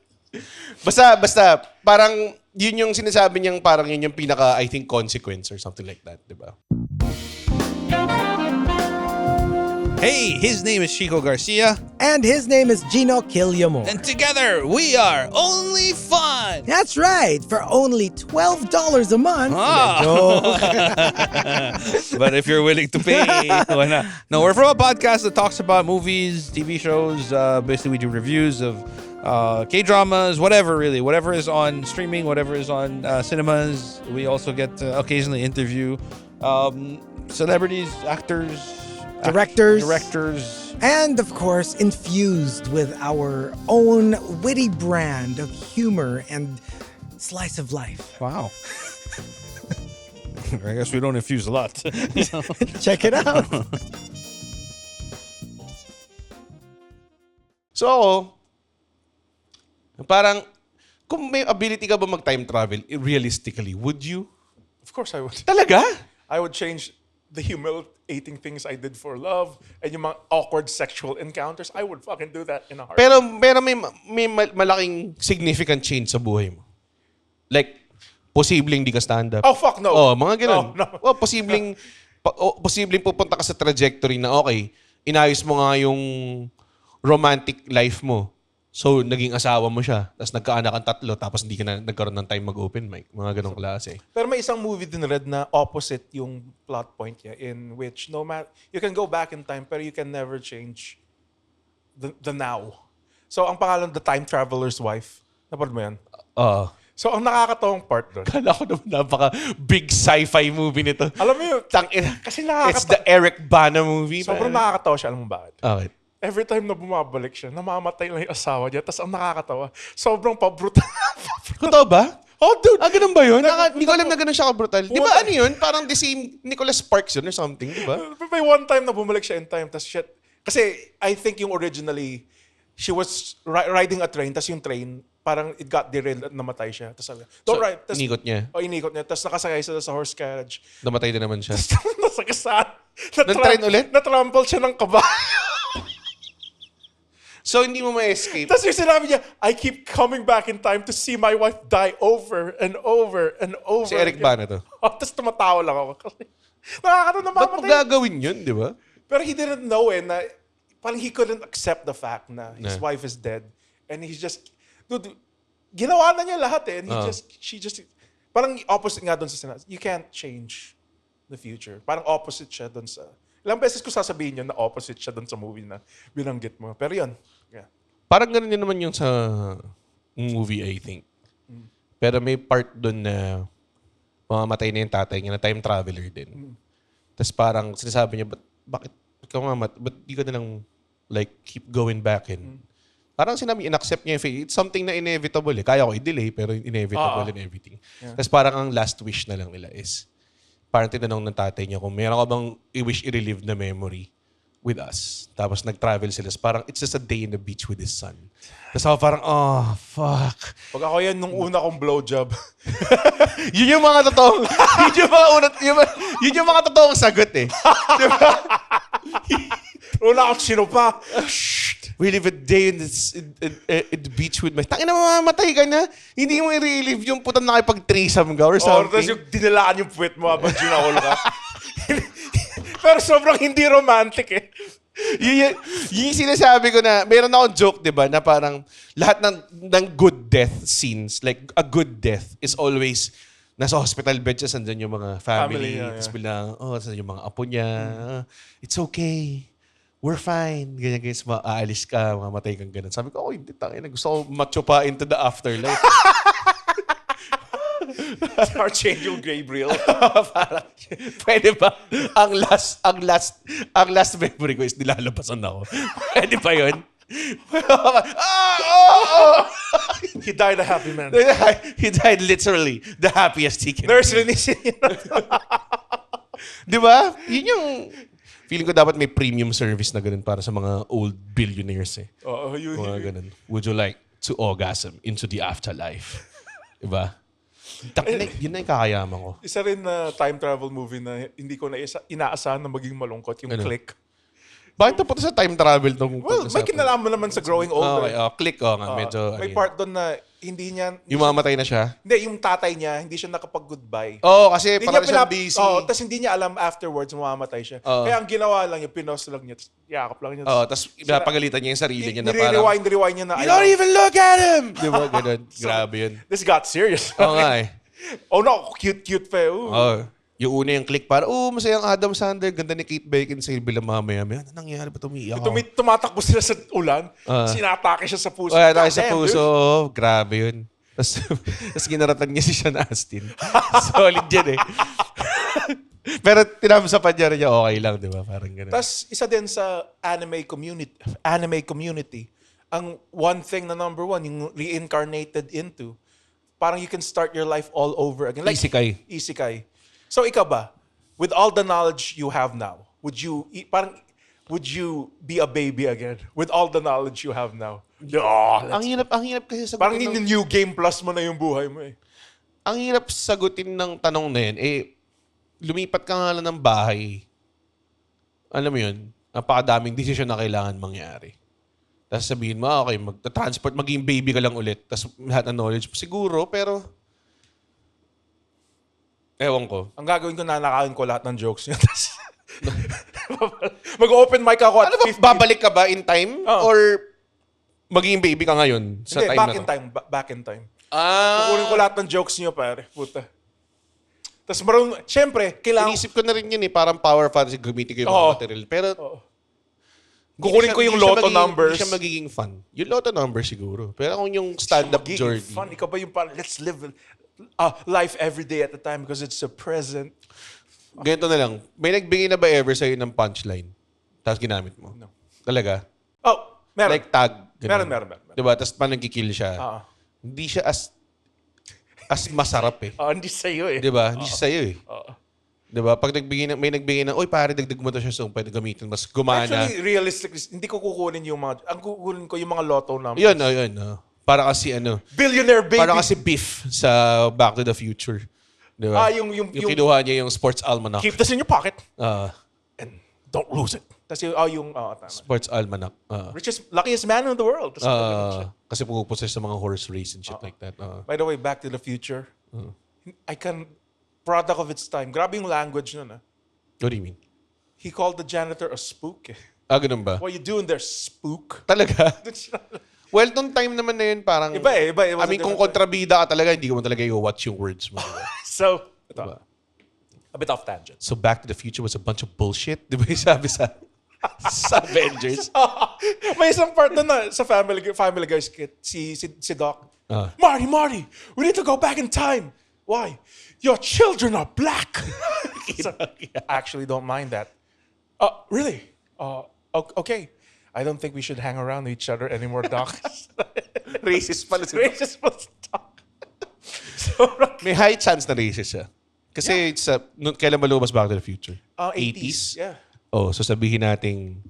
S2: Basta, parang yun yung sinasabi niyang parang yun yung pinaka, I think, consequence or something like that, di ba?
S1: Hey, his name is Chico Garcia.
S4: And his name is Gino Killiamore.
S1: And together, we are Only Fun.
S4: That's right, for only $12 a month.
S1: But if you're willing to pay, why not? No, we're from a podcast that talks about movies, TV shows. Basically, we do reviews of K-dramas, whatever is on streaming, whatever is on cinemas. We also get to occasionally interview celebrities, actors, directors.
S4: And of course, infused with our own witty brand of humor and slice of life.
S1: Wow. I guess we don't infuse a lot.
S4: Check it out.
S2: So, parang, kung may ability ka ba mag-time travel, realistically, would you?
S3: Of course I would.
S2: Talaga?
S3: I would change the humiliating things I did for love and yung mga awkward sexual encounters. I would fucking do that in a heartbeat.
S2: Pero may malaking significant change sa buhay mo. Like, posibleng di ka stand-up.
S3: Oh, fuck no.
S2: Oh, mga ganun.
S3: No.
S2: Oh, posibleng pupunta ka sa trajectory na okay, inayos mo nga yung romantic life mo. So, naging asawa mo siya. Tapos nagkaanak ang 3, tapos hindi ka na nagkaroon ng time mag-open mic. Mga ganong klase.
S3: Pero may isang movie din red na opposite yung plot point niya in which no matter, you can go back in time pero you can never change the now. So, ang pangalan, The Time Traveler's Wife. Napanood mo yan? So, ang nakakatawang part doon.
S2: Kala ko naman napaka-big sci-fi movie nito.
S3: Alam mo yun,
S2: Tangina.
S3: kasi
S2: It's the Eric Bana movie.
S3: sobrang nakakatawa siya. Alam mo bakit?
S2: Okay.
S3: Every time na bumabalik siya, namamatay lang yung asawa niya. Tapos ang nakakatawa, sobrang pabrutal.
S2: Totoo ba?
S3: Oh, dude!
S2: Ganun ba yun? Hindi ko alam na ganun siya ka-brutal. Di ba ano yun? Parang the same Nicholas Sparks yun or something, di ba?
S3: May one time na bumalik siya in time, tapos shit, Kasi I think yung originally, she was riding a train, tas yung train, parang it got derailed at namatay siya. Tapos sabi, don't
S2: So,
S3: ride. Tas,
S2: inikot niya?
S3: Inikot niya. Tapos nakasakay sila sa horse carriage.
S2: Namatay din naman siya.
S3: Nasagasaan.
S2: Nag-train ulit?
S3: Natrample siya ng kabayo.
S2: So, hindi mo ma-escape.
S3: Tapos yung sinabi niya, I keep coming back in time to see my wife die over and over and over.
S2: Si Eric ba na to?
S3: Oh, tapos tumatawa lang ako. Kasi nakakatawa na
S2: Ba't mo
S3: mamatay.
S2: gagawin yun, di ba?
S3: Pero he didn't know na parang he couldn't accept the fact na his wife is dead. And he's just, dude, ginawa na niya lahat eh. And she just, parang opposite nga doon sa sinabi. You can't change the future. Parang opposite siya doon sa, ilang beses ko sasabihin yun na opposite siya doon sa movie na binanggit mo. Pero yun, yeah.
S2: Parang ganun yun naman yung sa movie, I think. Pero may part doon na mamamatay na yung tatay niya na time traveler din. Tapos parang sinasabi niya, bakit ka ba't di ka na lang like keep going back in? Parang sinabi, in-accept niya yung fate. It's something na inevitable eh. Kaya ko i-delay pero inevitable and everything. Tapos parang ang last wish na lang nila is parang tinanong ng tatay niya kung meron ka bang i-wish i-relive na memory with us. Tapos nag-travel sila. Parang it's just a day in the beach with his son. Tapos ako parang, oh, fuck.
S3: Pag ako yan nung una kong blowjob.
S2: Yun yung mga totoong, yun yung mga totoong sagot eh. Diba?
S3: Una akong sinupa.
S2: We live a day in the beach with my... Tangina, mamamatay ka na. Hindi mo i-relive yung putang nakipag-threesome ka or
S3: Or
S2: something.
S3: tapos yung dinilaan yung puwet mo habang ginawal ka. Pero sobrang hindi romantic eh.
S2: Yung sinasabi ko na, meron akong joke, di ba, na parang lahat ng good death scenes, like a good death is always nasa hospital bed siya, sandyan yung mga family.
S3: Yeah.
S2: Tapos bilang, sandyan yung mga apo niya. It's okay. We're fine. Ganyan, aalis ka, mamamatay kang ganun. Sabi ko, hindi, tangina. Gusto ko macho pa into the afterlife.
S3: Archangel Gabriel.
S2: Parang, pwede ba? Ang last memory ko is nilalabasan ako. Pwede ba yun?
S3: He died a happy man.
S2: He died literally the happiest he can.
S3: Nurse linisin yun.
S2: Di ba? Yun yung... Feeling ko dapat may premium service na ganun para sa mga old billionaires eh.
S3: Oo, yun.
S2: Mga ganun. Would you like to orgasm into the afterlife? Diba? Yun na yung kakayaman ko.
S3: Isa rin na time travel movie na hindi ko na inaasahan na maging malungkot, yung
S2: Ano?
S3: Click.
S2: Bakit napunta sa time travel tong
S3: Well, may kinalaman naman sa growing older.
S2: Okay, Click nga. Medyo...
S3: May part doon na hindi niya...
S2: Yung mamatay na siya?
S3: Hindi, yung tatay niya, hindi siya nakapag-goodbye.
S2: Kasi
S3: Hindi
S2: parang
S3: niya
S2: siyang busy.
S3: tapos hindi niya alam afterwards mamamatay siya. Kaya ang ginawa lang niya, pinost lang niya, tapos yakap lang niya.
S2: Tapos pinapagalitan niya yung sarili niya na parang...
S3: Rewind niya na.
S2: You don't even look at him! Di ba? Ganun. Grabe yun.
S3: This got serious.
S2: Oo nga eh.
S3: Oh no, cute pa eh. Ooh.
S2: Yung una yung Click para, masayang Adam Sandler, ganda ni Kate Beckinsale bilang mamaya. Ano nangyari ba tumiiyak ako?
S3: Tumatakbo sila sa ulan, sinatake siya sa puso.
S2: Tayo sa
S3: Damn,
S2: puso.
S3: dude.
S2: Grabe yun. Tapos ginaratan niya si Sean Astin. Solid yan eh. Pero tinamsapan niya rin niya, okay lang, di ba? Parang gano'n.
S3: Tapos isa din sa anime community, ang one thing na number one, yung reincarnated into, parang you can start your life all over again. Like,
S2: Isekai.
S3: Isekai. So ikaw ba, with all the knowledge you have now, would you be a baby again with all the knowledge you have now?
S2: Ang hirap kasi sagutin
S3: Parang yung new game plus mo na yung buhay mo eh.
S2: Ang hirap sagutin ng tanong na yun, lumipat ka nga lang ng bahay. Alam mo yun, napakadaming desisyon na kailangan mangyari. Tapos sabihin mo, okay, mag-transport, maging baby ka lang ulit. Tapos lahat ng knowledge, siguro, pero ewan ko.
S3: Ang gagawin ko, nanakain ko lahat ng jokes niya. Mag-open mic ako at
S2: Ano ba,
S3: 50.
S2: babalik ka ba in time? Or magiging baby ka ngayon sa
S3: Hindi,
S2: time
S3: back
S2: na
S3: in
S2: to?
S3: time. Back in time. Kukunin ko lahat ng jokes niyo, pare. Puta. Tapos syempre, kailangan...
S2: Inisip ko na rin yun parang power fantasy, gamitin ko yung mga material. Pero
S3: kukunin ko yung lotto numbers.
S2: Hindi siya magiging fun. Yung lotto numbers siguro. Pero kung yung stand-up journey.
S3: Fun. Ikaw ba yung parang, let's live life every day at a time because it's the present.
S2: Ganito na lang. May nagbigay na ba ever sa'yo ng punchline? Tapos ginamit mo?
S3: No.
S2: Talaga?
S3: Oh, meron.
S2: Like tag? Ganun.
S3: Meron.
S2: Diba? Tapos paano nagkikill siya? Hindi siya as masarap eh.
S3: Hindi sa'yo eh.
S2: Diba? Hindi siya sa'yo eh. Diba? Pag may nagbigay ng, uy pare, dagdag mo to siya so pwede gamitin, mas gumana.
S3: Actually, realistically, hindi ko kukunin yung mga, ang kukunin ko yung mga lotto numbers.
S2: Yun. Para kasi
S3: Billionaire baby.
S2: para kasi beef sa Back to the Future. Diba?
S3: yung
S2: kinuha niya yung Sports Almanac.
S3: keep this in your pocket
S2: Ah,
S3: and don't lose it. Tapos tama.
S2: Sports Almanac.
S3: Luckiest man in the world. Tapos
S2: Kasi pumupunta sa mga horse race and shit like that.
S3: by the way, Back to the Future, product of its time. Grabe yung language nun.
S2: What do you mean?
S3: He called the janitor a spook.
S2: Ganun ba?
S3: What are you doing there, spook?
S2: Talaga? Well, nung time naman na yun, parang...
S3: Iba. It was
S2: I mean,
S3: a
S2: kung
S3: different-
S2: kontrabida ka talaga, hindi ko mo talaga i-watch yung words mo. Diba?
S3: So, ito.
S2: Diba?
S3: A bit off tangent.
S2: So, Back to the Future was a bunch of bullshit. Di ba yung sabi sa Avengers?
S3: May isang part na sa Family Guy skit, si Doc. Marty, we need to go back in time. Why? Your children are black. So, I actually don't mind that. Really? Okay. I don't think we should hang around with each other anymore, Doc.
S2: Racist pala si
S3: Racist was Doc. So,
S2: May high chance na racist siya. Kasi kailan ba lumabas Back to the Future?
S3: 80s. Yeah.
S2: Oh, so sabihin nating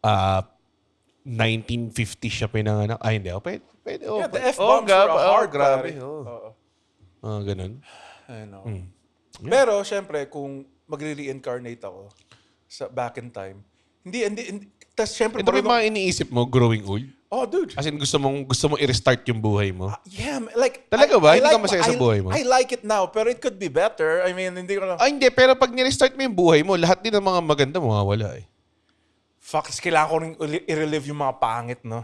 S2: 1950 siya pinanganak. Ay, hindi. Pwede.
S3: Yeah, the F-bombs were hard,
S2: grabe.
S3: pare.
S2: Ganun.
S3: I know. Pero, syempre, kung magre-reincarnate ako sa back in time, hindi. Tas, syempre,
S2: Ito may mga iniisip mo, growing old?
S3: oh, dude.
S2: As in, gusto mong i-restart yung buhay mo?
S3: Yeah, like...
S2: Talaga ba? Hindi
S3: like,
S2: ka masaya sa buhay mo?
S3: I like it now, pero it could be better. I mean, hindi ko lang...
S2: Hindi. Pero pag ni-restart mo yung buhay mo, lahat din ng mga maganda mawawala eh.
S3: Fuck, kailangan ko rin i-relive yung mga pangit, no?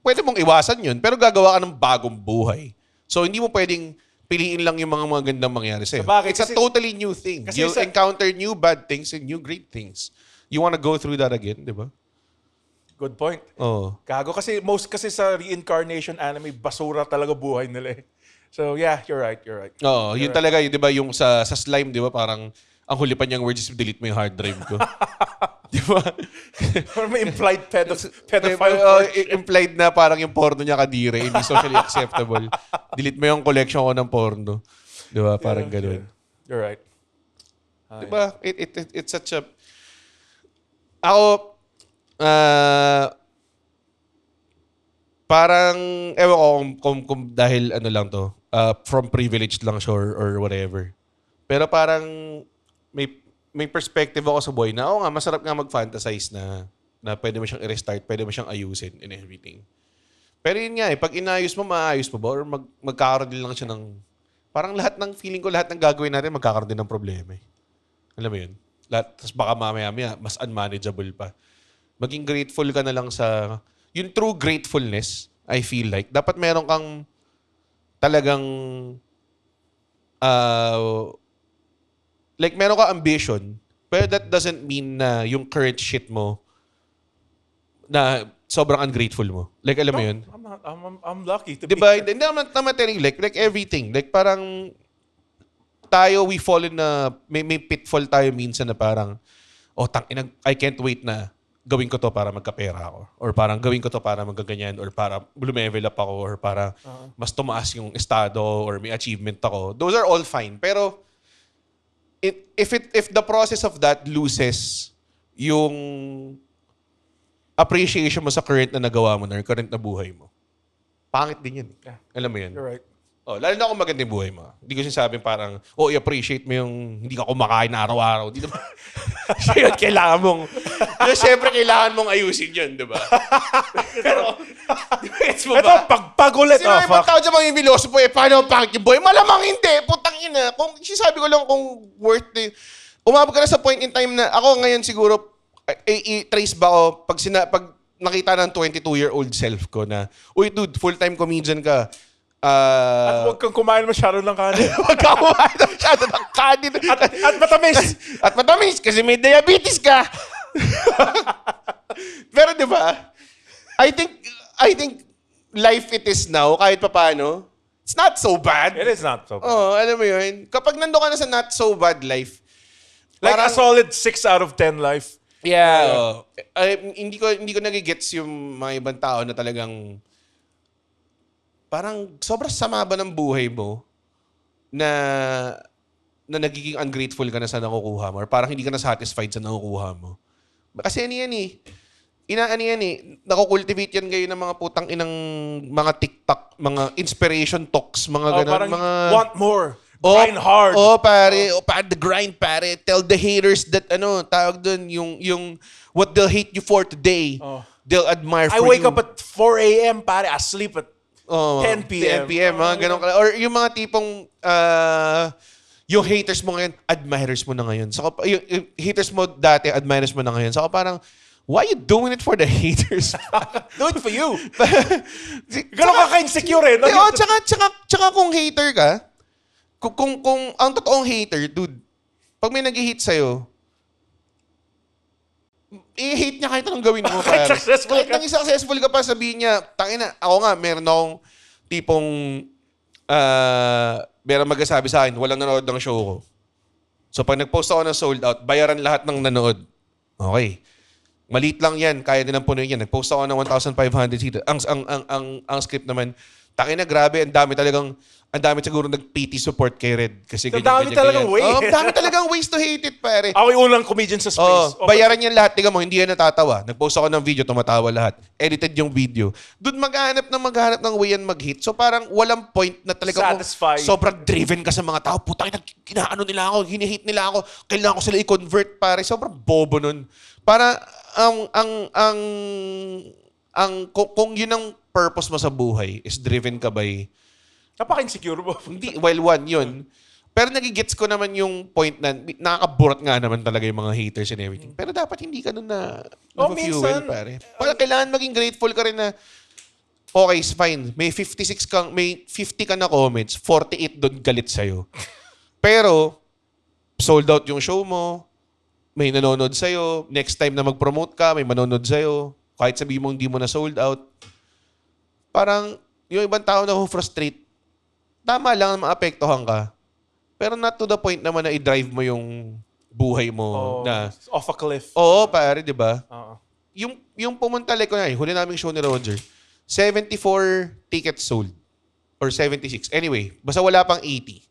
S2: Pwede mong iwasan yun, pero gagawa ka ng bagong buhay. So, hindi mo pwedeng piliin lang yung mga magandang mangyari sa'yo.
S3: Sabagay,
S2: It's a totally new thing.
S3: kasi
S2: You'll encounter new bad things and new great things. You wanna go through that again, di ba?
S3: Good point.
S2: Oo.
S3: Gago kasi sa reincarnation anime, basura talaga buhay nila eh. So yeah, you're right.
S2: Oo, yun talaga, yun, di ba, yung sa slime, di ba, parang ang huli pa niyang words is delete mo yung hard drive ko. Di ba?
S3: Or may implied pedophile.
S2: Implied na parang yung porno niya kadire, hindi socially acceptable. Delete mo yung collection ko ng porno. Di ba? Parang ganun.
S3: You're right.
S2: Di ba? It's such a... Ako, parang, ewan ko kung dahil ano lang to, from privileged lang siya or whatever. Pero parang may perspective ako sa buhay na, nga, masarap nga mag-fantasize na pwede mo siyang i-restart, pwede mo siyang ayusin and everything. Pero yun nga pag inayos mo, maayos mo ba? Or magkakaroon din lang siya ng, parang lahat ng feeling ko, lahat ng gagawin natin, magkakaroon din ng problema eh. Alam mo yun? Tapos baka mamaya mas unmanageable pa. Maging grateful ka na lang sa... Yung true gratefulness, I feel like, dapat meron kang talagang... like, meron kang ambition, pero that doesn't mean na yung current shit mo na sobrang ungrateful mo. Like, alam mo yun?
S3: I'm lucky to
S2: Diba?
S3: be...
S2: Hindi naman telling like everything. Like, parang tayo, we fall in na... May pitfall tayo minsan na parang, I can't wait na gawin ko to para magkapera ako. Or parang gawin ko to para magaganyan. Or para lumevel up ako. Or para mas tumaas yung estado. Or may achievement ako. Those are all fine. Pero if the process of that loses yung appreciation mo sa current na nagawa mo na or current na buhay mo, pangit din yun.
S3: Yeah.
S2: Alam mo yun?
S3: You're right.
S2: Lalo na kung maganda yung buhay mo. Hindi ko sinasabing parang, i-appreciate mo yung hindi ka kumakain na araw-araw. Hindi naman. Yun, kailangan mong, siyempre kailangan mong ayusin yun, di ba? Pero, gets mo
S3: Ito,
S2: ba?
S3: pagpagulit.
S2: Kasi may ibang tao dyan mga philosopher, paano pangit yung buhay? Malamang hindi, putang ina. Kung sinasabi ko lang kung worth it. Umabot ka na sa point in time na, ako ngayon siguro, i-trace ba ako pag nakita ng 22-year-old self ko na, uy dude, full-time comedian ka.
S3: At huwag kang kumain masyado ng kanin.
S2: Huwag ka kumain masyado ng kanin.
S3: At matamis.
S2: At matamis kasi may diabetes ka. Pero di ba? I think life it is now, kahit papaano, it's not so bad.
S3: It is not so bad.
S2: Alam mo yun. Kapag nando ka na sa not so bad life,
S3: Like
S2: parang-
S3: a solid 6 out of 10 life.
S2: yeah. Hindi ko nagigets yung mga ibang tao na talagang parang sobrang sama ba ng buhay mo na na nagiging ungrateful ka na sa nakukuha mo or parang hindi ka na satisfied sa nakukuha mo. Kasi ano yan eh. Nakukultivate yan ngayon ng mga putang inang mga TikTok, mga inspiration talks, mga ganun.
S3: Parang
S2: Mga,
S3: want more. Grind hard.
S2: Pare. The grind, pare. Tell the haters that, tawag dun, yung what they'll hate you for today, they'll admire
S3: I
S2: for
S3: wake
S2: you.
S3: up at 4 a.m., pare. I sleep at 10 p.m.
S2: 10 p.m., mga ganun. Or yung mga tipong, yung haters mo ngayon, admirers mo na ngayon. So, yung haters mo dati, admirers mo na ngayon. So, parang, why you doing it for the haters?
S3: Do it for you. Ganun ka ka-insecure eh. No?
S2: Tsaka kung hater ka, kung ang totoong hater, dude, pag may nag-hate sa'yo, i-hate niya kahit anong gawin mo.
S3: Kahit successful
S2: kahit
S3: ka.
S2: nang successful ka pa, sabihin niya, tangina, ako nga, meron akong tipong, meron magsasabi sa akin, walang nanood ng show ko. So pag nag-post ako ng sold out, bayaran lahat ng nanood. Okay. Maliit lang yan, kaya din ang puno yan. Nag-post ako ng 1,500 seats. Ang script naman, tangina, grabe, ang dami siguro nag-PT support kay Red. Kasi
S3: Ang dami talagang way.
S2: Ang dami talagang ways to hate it, pare.
S3: Ako yung unang comedian sa space.
S2: Bayaran yan lahat. Tingnan mo, hindi yan natatawa. Nag-post ako ng video, tumatawa lahat. Edited yung video. Doon maghanap ng way yan mag-hit. So parang walang point na talaga
S3: Satisfied.
S2: sobrang driven ka sa mga tao. Putang ina, kinaano nila ako, hinihate nila ako. Kailangan ko sila i-convert, pare. Sobrang bobo nun. Para kung yun ang purpose mo sa buhay is driven ka by
S3: Napaka-insecure mo.
S2: hindi, one, yun. Pero nagigets ko naman yung point na nakakaburat nga naman talaga yung mga haters and everything. Pero dapat hindi ka nun na fuel,
S3: minsan,
S2: pare. Kailangan maging grateful ka rin na okay, fine. May 50 ka na comments, 48 doon galit sa'yo. Pero, sold out yung show mo, may nanonood sa'yo, next time na mag-promote ka, may manonood sa'yo, kahit sabihin mo hindi mo na sold out. Parang, yung ibang tao na frustrate, tama lang na maapektuhan ka. Pero not to the point naman na i-drive mo yung buhay mo na...
S3: Off a cliff.
S2: Oo, pare, di ba?
S3: Oo.
S2: Yung pumunta, like, huli naming show ni Roger, 74 tickets sold. Or 76. Anyway, basta wala pang 80.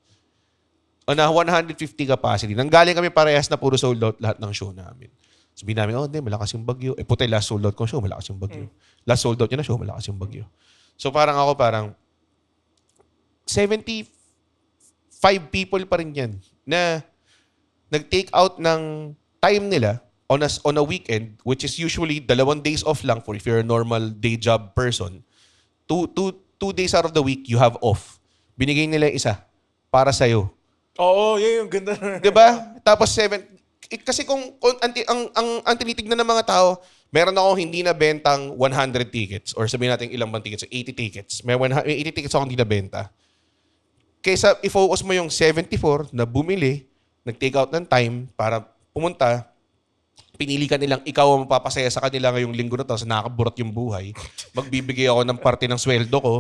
S2: O na 150 capacity. Nanggaling kami parehas na puro sold out lahat ng show namin. Sabihin namin, hindi, malakas yung bagyo. Puti, last sold out ko show, malakas yung bagyo. Last sold out niya na show, malakas yung bagyo. So parang 75 people pa rin yan na nag-take out ng time nila on a weekend, which is usually 2 days off lang for if you're a normal day job person. 2 days out of the week, you have off. Binigay nila isa para sa'yo.
S3: Oo, yun yung ganda.
S2: Diba? Tapos kasi kung ang tinitignan ng mga tao, meron akong hindi na bentang 100 tickets or sabihin natin ilang bang tickets, 80 tickets. May 80 tickets akong hindi na benta. Kaysa i-focus mo yung 74 na bumili, nag-take out ng time para pumunta, pinili ka nilang ikaw ang mapapasaya sa kanila ngayong linggo na to sa nakakaburot yung buhay. Magbibigay ako ng parte ng sweldo ko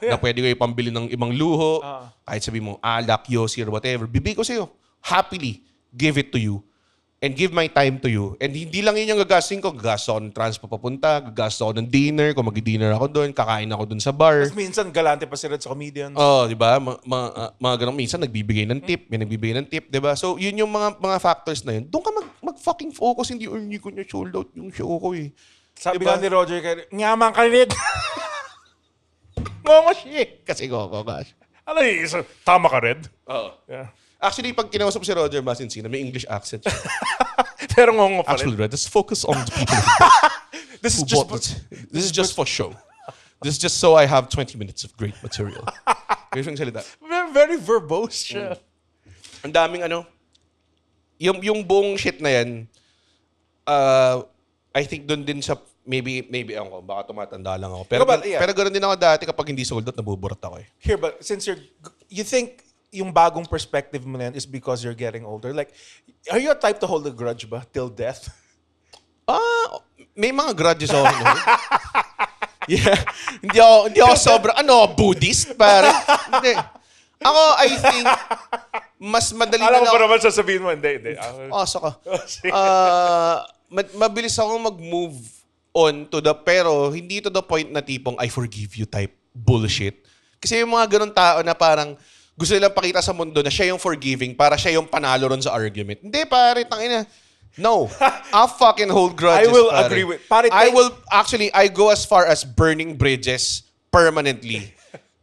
S2: na pwede ko ipambili ng ibang luho, kahit sabi mo alak, yosi, or whatever. Bibigay ko sa'yo. Happily give it to you. And give my time to you. And hindi lang yun yung gagastin ko. Gagastos ako ng transpo papunta, gagastos ako ng dinner, kung mag-dinner ako doon, kakain ako doon sa bar.
S3: Tapos minsan galante pa si Red sa comedians.
S2: Di ba? Mga ganun. Minsan nagbibigay ng tip, may nagbibigay ng tip, di ba? So, yun yung mga factors na yun. Doon ka mag-fucking focus, hindi ko niya sold out yung show ko eh.
S3: Sabi
S2: diba?
S3: nga ni Roger, ngaman ka rin. Ngongo siya.
S2: Kasi gosh.
S3: Ano yun? Tama ka, Red?
S2: Oo.
S3: Yeah.
S2: Actually, pag kinausap si Roger Masinsin, may English accent siya.
S3: Pero ngongo pa rin.
S2: Actually, Red, let's focus on the people
S3: This is
S2: who
S3: just...
S2: bought it. This is just for show. This is just so I have 20 minutes of great material. Ganyan yung salita.
S3: Very verbose siya.
S2: Ang daming yung buong shit na yan, I think doon din sa, maybe ako, baka tumatanda lang ako. Pero, pero ganoon din ako dati kapag hindi sold out, nabuburat ako eh.
S3: Here, but since you think yung bagong perspective mo na yan is because you're getting older? Like, are you a type to hold a grudge ba till death?
S2: May mga grudges ako. No? Yeah. Hindi ako sobra, Buddhist? Para. Hindi. Ako, I think, mas madali
S3: Alam
S2: na
S3: mo ba naman sasabihin mo? Hindi.
S2: Saka. Mabilis ako mag-move on pero hindi to the point na tipong I forgive you type bullshit. Kasi yung mga ganun tao na parang gusto nilang pakita sa mundo na siya yung forgiving para siya yung panalo ron sa argument. Hindi, pare, tangina. No. I'll fucking hold grudges,
S3: I will
S2: pare.
S3: agree with... Pare,
S2: I go as far as burning bridges permanently.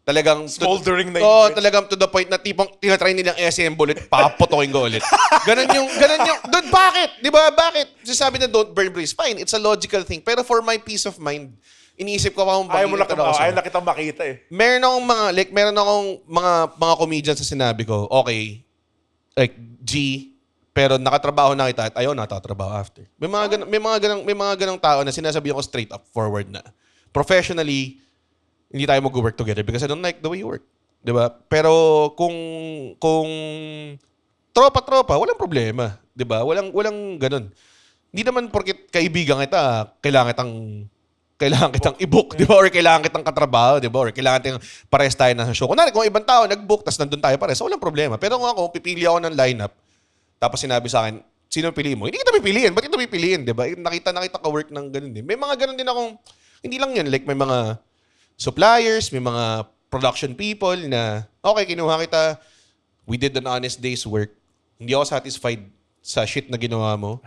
S2: Talagang...
S3: Smoldering na yung
S2: Oo,
S3: bridge.
S2: talagang to the point na tipong tinatry nilang i-assemble ulit, paputokin ko ulit. Ganon yung... Doon, bakit? Di ba? Bakit? Sabi na don't burn bridges. Fine, it's a logical thing. Pero for my peace of mind, iniisip ko kung
S3: Ayaw
S2: bakit
S3: na kitang makita eh.
S2: meron akong mga comedians sa sinabi ko, okay, like G, pero nakatrabaho na kita at ayaw natatrabaho after. May mga ganong tao na sinasabi ko straight up forward na professionally hindi tayo mag-work together because I don't like the way you work. 'Di ba? Pero kung tropa, walang problema, 'di ba? Walang ganun. Hindi naman porket kaibigan kita, kailangan kitang i-book, di ba? Or kailangan kitang katrabaho, di ba? Or kailangan kitang pares tayo na sa show. Kunwari, kung ibang tao nag-book, tas nandun tayo pares, walang problema. Pero kung ako, pipili ako ng lineup, tapos sinabi sa akin, sino piliin mo? Hindi kita pipiliin. Ba't kita pipiliin, di ba? Nakita ka work ng ganun din. May mga ganun din akong, hindi lang yun, like may mga suppliers, may mga production people na, okay, kinuha kita, we did an honest day's work. Hindi ako satisfied sa shit na ginawa mo.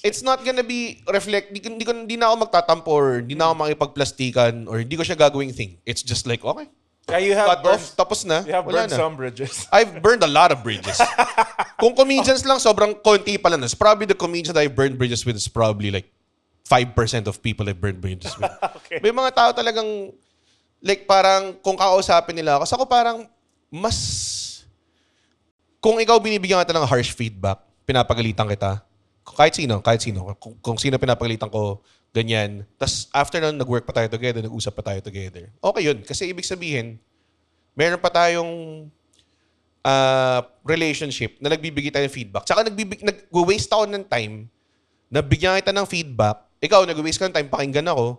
S2: It's not gonna be hindi na ako magtatampo or hindi na ako makipagplastikan or hindi ko siya gagawing thing. It's just like, okay.
S3: Yeah, you have
S2: Cut off, tapos na.
S3: You have
S2: wala
S3: burned
S2: na.
S3: some bridges.
S2: I've burned a lot of bridges. Kung comedians lang, sobrang konti pala na. Probably the comedians that I've burned bridges with is probably like 5% of people I've burned bridges with.
S3: Okay.
S2: May mga tao talagang, like parang kung kakausapin nila, kasi ako parang kung ikaw binibigyan kita ng harsh feedback, pinapagalitan kita, kahit sino, kung sino pinapagalitan ko, ganyan. Tapos after nun, nag-work pa tayo together, nag-usap pa tayo together. Okay yun. Kasi ibig sabihin, meron pa tayong relationship na nagbibigay tayo ng feedback. Tsaka nag-waste ako ng time na bigyan kita ng feedback. Ikaw, nag-waste ka ng time, pakinggan ako.